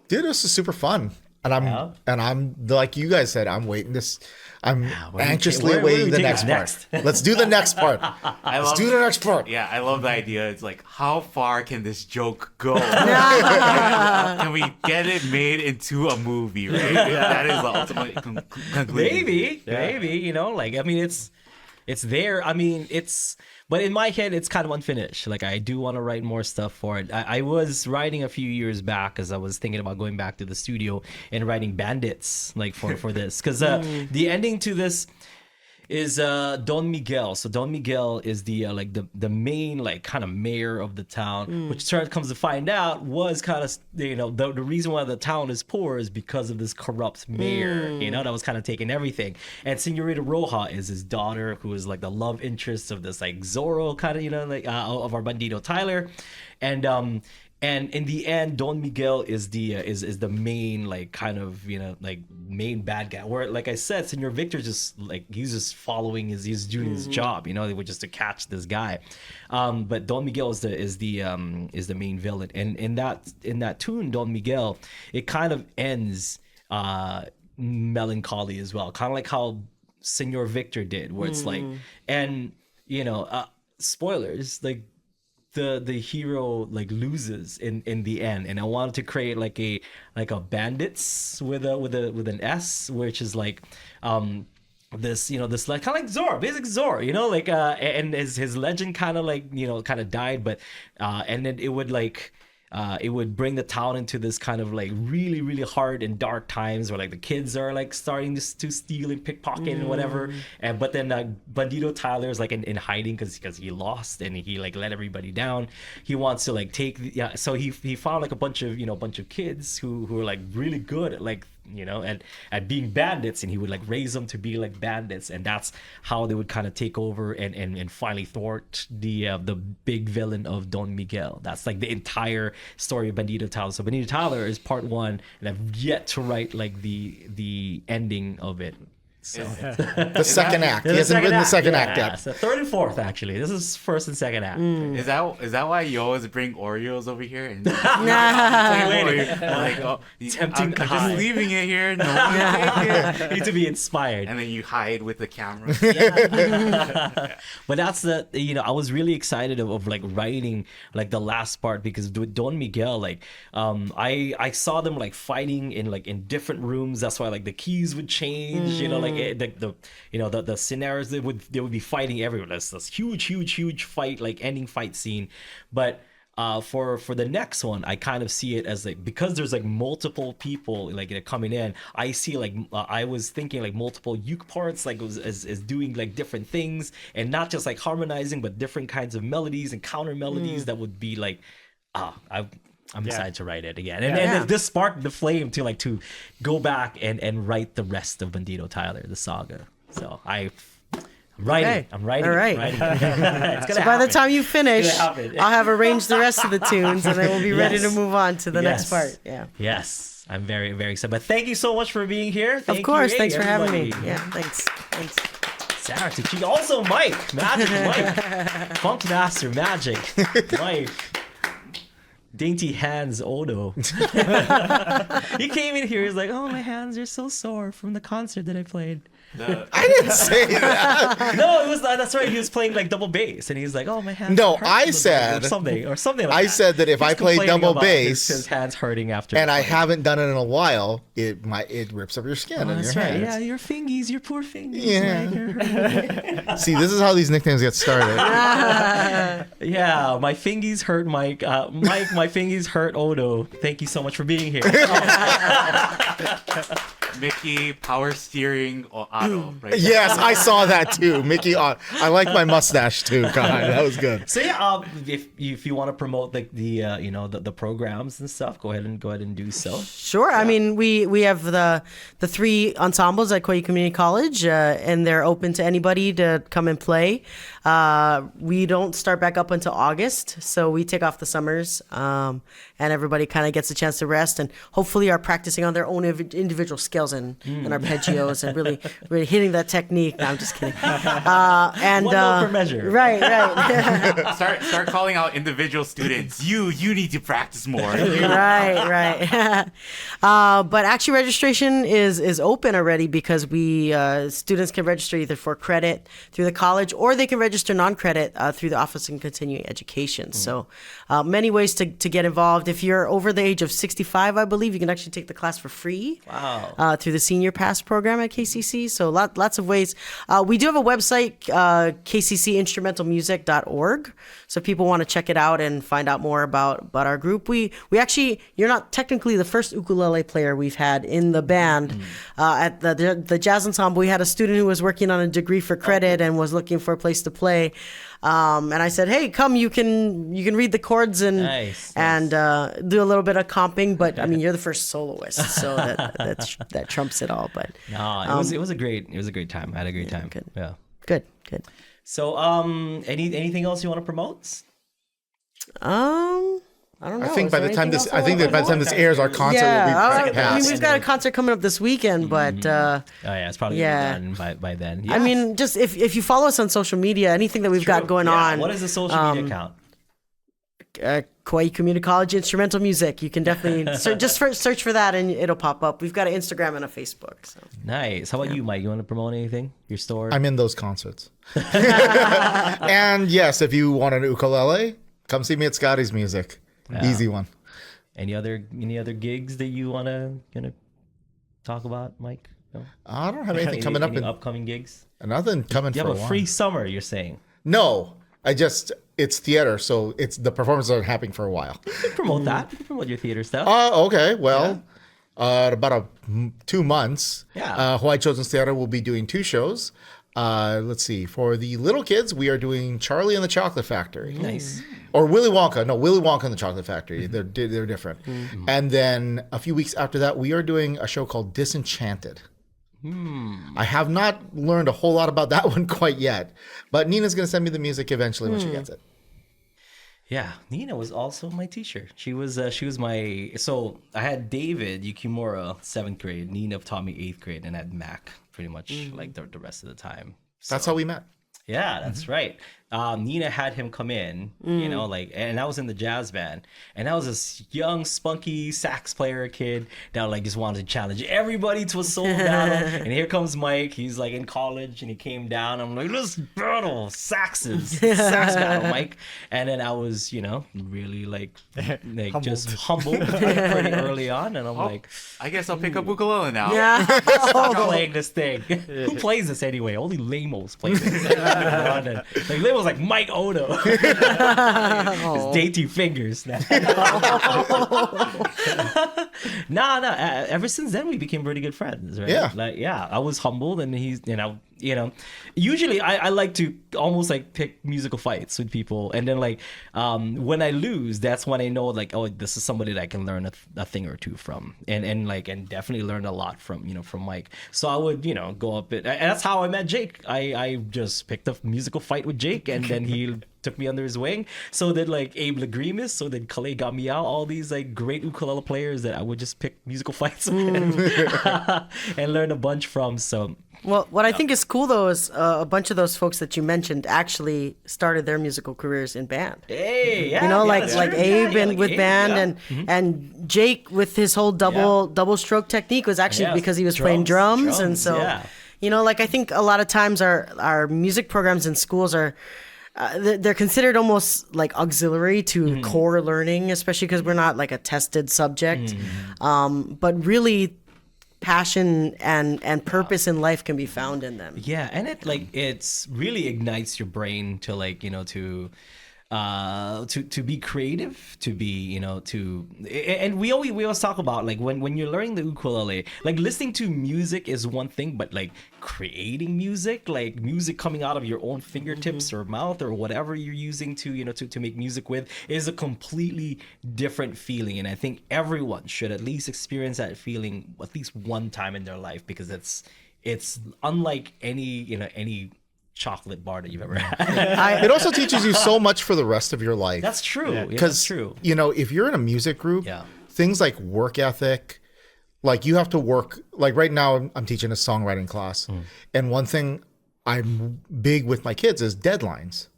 Dude, this is super fun. And I'm like you guys said, I'm waiting this. I'm anxiously awaiting the next part. Let's do the next part. Let's do the next part. Yeah, I love the idea. It's like, how far can this joke go? Can we get it made into a movie, right? That is the ultimate conclusion. Maybe, you know, like, I mean, it's there. I mean, but in my head, it's kind of unfinished. Like, I do want to write more stuff for it. I was writing a few years back as I was thinking about going back to the studio and writing Bandits, like for this. Because the ending to this is Don Miguel. So Don Miguel is the like the main like kind of mayor of the town, which comes to find out was kind of, you know, the reason why the town is poor is because of this corrupt mayor, you know, that was kind of taking everything. And Senorita Roja is his daughter, who is like the love interest of this like Zorro kind of, you know, like of our Bandito Tyler. And in the end, Don Miguel is the main like kind of, you know, like main bad guy. Where, like I said, Senor Viktor just like he's just following he's doing his job, you know, they were just to catch this guy. But Don Miguel is the main villain. And in that tune, Don Miguel, it kind of ends melancholy as well, kind of like how Senor Viktor did, where it's like, and you know, spoilers, like the hero like loses in the end, and I wanted to create like a bandits with an S, which is like this, you know, this like kind of like Zorro, basic Zorro, you know, like and his legend kind of like, you know, kind of died, but and then it would like it would bring the town into this kind of like really, really hard and dark times where like the kids are like starting to steal and pickpocket and whatever. And but then Bandito Tyler is like in hiding because he lost and he like let everybody down. He wants to like take so he found like a bunch of kids who are like really good at like, you know, at being bandits, and he would like raise them to be like bandits, and that's how they would kind of take over and finally thwart the big villain of Don Miguel. That's like the entire story of Bandito Tyler. So Bandito Tyler is part 1, and I've yet to write like the ending of it. So the second act. He hasn't written the second act yet. So third and fourth, actually. This is first and second act. Is that why you always bring Oreos over here? And like, oh, I'm just leaving it here. No one can take it. You need to be inspired. And then you hide with the camera. But that's you know, I was really excited of like writing like the last part, because with Don Miguel, like I saw them like fighting in different rooms. That's why like the keys would change, you know, like the scenarios, they would be fighting everywhere. This huge fight, like ending fight scene. But for the next one, I kind of see it as like, because there's like multiple people like coming in, I see like I was thinking like multiple uke parts, like as doing like different things, and not just like harmonizing, but different kinds of melodies and counter melodies that would be like I'm excited to write it again. And this sparked the flame to go back and write the rest of Bandito Tyler, the saga. So I'm writing. Okay. I'm writing. All right. Writing. It's gonna So by the happen. time you finish, It's gonna happen. I'll have arranged the rest of the tunes, and then we'll be ready to Yes. move on to the next Yes. part. Yeah. Yes, I'm very, very excited. But thank you so much for being here. Thank Of course. you. Thanks for having me. everybody. Yeah. Thanks. Sarah Tucci. Also Mike. Magic Mike. Funk Master Magic. Mike. Dainty Hands Odo. He came in here, he's like, oh, my hands are so sore from the concert that I played. I didn't say that. No, it was that's right. He was playing like double bass, and he's like, "Oh, my hands." No, hurt I a little bit," said- or something. Like I that. said that if He's I play complaining double about bass his hands hurting after. and I playing. haven't done it in a while, it rips up your skin Oh, and that's your right. hands. Yeah, your fingies, your poor fingies. Yeah. Mike, are hurting. See, this is how these nicknames get started. Yeah, my fingies hurt Mike. Mike, my fingies hurt Odo. Thank you so much for being here. Mickey, power steering, or Otto. Right? Yes, I saw that too, Mickey. I like my mustache too. God, that was good. So yeah, if you want to promote the programs and stuff, go ahead and do so. Sure. I mean, we have the 3 ensembles at Kauai Community College, and they're open to anybody to come and play. We don't start back up until August, so we take off the summers, and everybody kind of gets a chance to rest and hopefully are practicing on their own individual skills and arpeggios and really hitting that technique. No, I'm just kidding. And One note per measure. Right. Start calling out individual students. You need to practice more. Right. But actually, registration is open already because students can register either for credit through the college or they can register non-credit through the Office of Continuing Education. So many ways to get involved. If you're over the age of 65, I believe, you can actually take the class for free. Wow. Through the Senior Pass program at KCC. So lots of ways. We do have a website, kccinstrumentalmusic.org. So if people want to check it out and find out more about our group, we actually, you're not technically the first ukulele player we've had in the band. At the jazz ensemble, we had a student who was working on a degree for credit and was looking for a place to play. And I said, hey, come, you can read the chords and Nice. and do a little bit of comping. But I mean, you're the first soloist, so that trumps it all. But No, it was a great time. I had a great time. good. Yeah. good. So anything else you want to promote? I don't know. I think Is by there the time anything this, else I think wanna that by the time this airs, our concert Yeah, will I be past. mean, we've got a concert coming up this weekend, but Oh yeah, it's probably Yeah. done by then. I mean, just if you follow us on social media, anything that we've got going on, What is the social media account? Kauai Community College Instrumental Music, you can definitely search for that and it'll pop up. We've got an Instagram and a Facebook. So. Nice. How about you, Mike? You want to promote anything? Your store? I'm in those concerts. And yes, if you want an ukulele, come see me at Scotty's Music. Easy one. Any other gigs that you want to talk about, Mike? No? I don't have anything coming up. Any upcoming gigs? Nothing coming You for have a a while. free summer, you're saying? No, it's theater, so it's the performances aren't happening for a while. You can promote that. You can promote your theater stuff. Okay. Well, about 2 months, Yeah. Hawaii Children's Theater will be doing 2 shows. Let's see. For the little kids, we are doing Charlie and the Chocolate Factory. Nice. Or Willy Wonka. No, Willy Wonka and the Chocolate Factory. They're different. And then a few weeks after that, we are doing a show called Disenchanted. I have not learned a whole lot about that one quite yet, but Nina's going to send me the music eventually when she gets it. Yeah, Nina was also my teacher. She was my. So I had David Yukimura 7th grade. Nina taught me 8th grade, and I had Mac pretty much like the rest of the time. That's how we met. Yeah, that's right. Nina had him come in, and I was in the jazz band, and I was this young, spunky sax player kid that just wanted to challenge everybody to a solo battle. And here comes Mike. He's in college, and he came down. I'm like, let's battle sax battle, Mike. And then I was, really just humbled pretty early on, and I'm like, I guess I'll pick up ukulele now. Yeah. stop playing this thing. Who plays this anyway? Only lamos play this. Lamos like Mike Odo. His dainty fingers. Nah. Ever since then, we became pretty good friends, right? Yeah. I was humbled, and usually I like to almost like pick musical fights with people, and then like when I lose, that's when I know like, oh, this is somebody that I can learn a thing or two from, and definitely learn a lot from Mike. So I would go up and that's how I met Jake. I just picked a musical fight with Jake, and then he took me under his wing. So did like Abe Lagrimis, so then Calais got me out, all these like great ukulele players that I would just pick musical fights with and learn a bunch from. So well, what I think is cool though is a bunch of those folks that you mentioned actually started their musical careers in band. Hey, yeah, like true. Abe Yeah, and like with Abe, band, yeah. and Jake with his whole double stroke technique was actually because he was playing drums, and so like I think a lot of times our music programs in schools are. They're considered almost like auxiliary to core learning, especially because we're not like a tested subject. But really, passion and purpose in life can be found in them. Yeah, and it's really ignites your brain to like to be creative, to be and we always talk about like when you're learning the ukulele, like listening to music is one thing, but like creating music, like music coming out of your own fingertips or mouth or whatever you're using to make music with, is a completely different feeling. And I think everyone should at least experience that feeling at least one time in their life, because it's unlike any chocolate bar that you've ever had. It also teaches you so much for the rest of your life. That's true. Yeah, Because that's true. if you're in a music group, things like work ethic, like you have to work. Like right now, I'm teaching a songwriting class, and one thing I'm big with my kids is deadlines.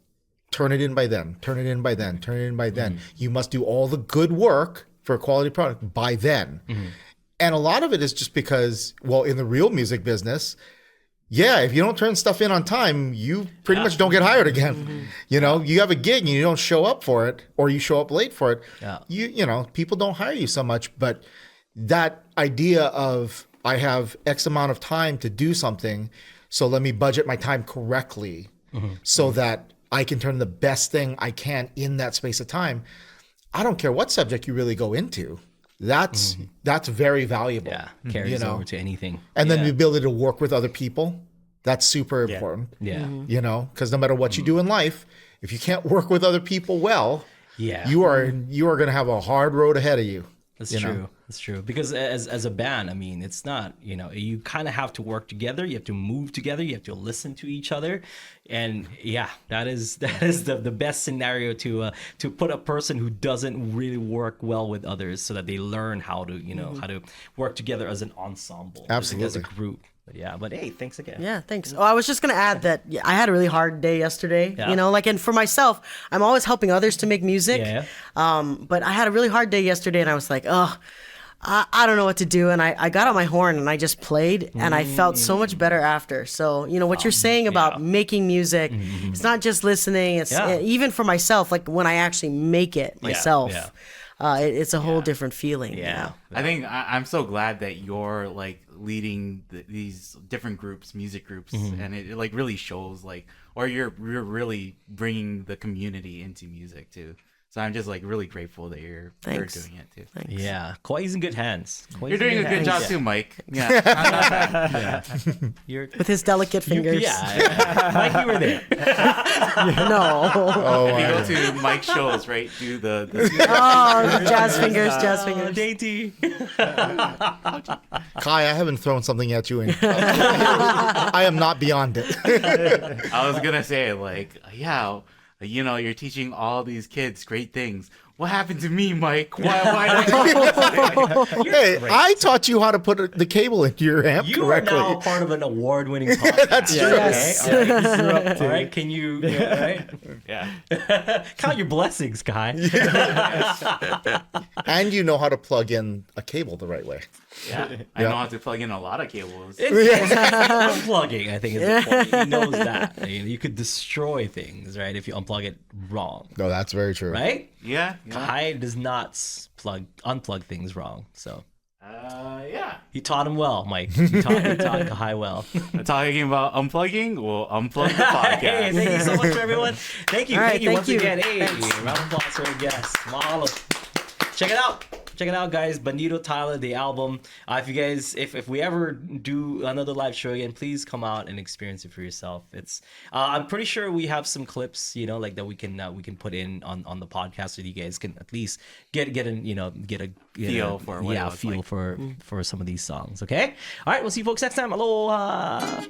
Turn it in by then. Turn it in by then. Turn it in by then. You must do all the good work for a quality product by then. And a lot of it is just because, well, in the real music business, if you don't turn stuff in on time, you pretty much don't get hired again. You have a gig and you don't show up for it, or you show up late for it. People don't hire you so much. But that idea of, I have X amount of time to do something, so let me budget my time correctly so that I can turn the best thing I can in that space of time. I don't care what subject you really go into. That's very valuable. Yeah, carries over to anything. And then the ability to work with other people, that's super important. Yeah. Because no matter what you do in life, if you can't work with other people well, you are going to have a hard road ahead of you. That's true. That's true. Because as a band, I mean, it's not, you kind of have to work together. You have to move together. You have to listen to each other. And that is the best scenario to put a person who doesn't really work well with others, so that they learn how to, how to work together as an ensemble. Absolutely. As a group. But hey, thanks again. Yeah, thanks. Oh, I was just gonna add that I had a really hard day yesterday. And for myself, I'm always helping others to make music. But I had a really hard day yesterday, and I was like, I don't know what to do. And I got on my horn and I just played, and I felt so much better after. So, what you're saying about making music, it's not just listening. It's even for myself, like when I actually make it myself, it's a whole different feeling. I think I'm so glad that you're like leading these different groups, music groups, and it like really shows or you're really bringing the community into music too. So I'm just like really grateful that you're doing it too. Thanks. Yeah, Kauai's in good hands. You're doing a good job too, Mike. Yeah. You're With his delicate fingers. Mike, you were there. No. Oh, if you go to Mike's shows, right? Do the jazz fingers. Dainty. Kai, I haven't thrown something at you. I am not beyond it. I was gonna say you're teaching all these kids great things. What happened to me, Mike? Why Hey, I taught you how to put the cable into your amp correctly. You are now part of an award-winning podcast. That's true. Yes. All right, can you? Right? Yeah. Count your blessings, Kai. And you know how to plug in a cable the right way. Yeah. I know how to plug in a lot of cables. Unplugging, I think, is the point. He knows that. You could destroy things, right, if you unplug it wrong. No, that's very true. Right? Yeah. Kai does not unplug things wrong. So yeah. he taught him well, Mike. He taught Kai well. Talking about unplugging, we'll unplug the podcast. Hey, thank you so much for everyone. Thank you. All right, thank you once thank you. again. Hey, Thanks. round of applause for our guests. Mahalo. Check it out. check it out, guys. Bandito Tyler, the album. If you guys, if we ever do another live show again, please come out and experience it for yourself. It's I'm pretty sure we have some clips, like that we can put in on the podcast so you guys can at least get a Feel for what it was feel like. for some of these songs. Okay, all right, we'll see you folks next time. Aloha.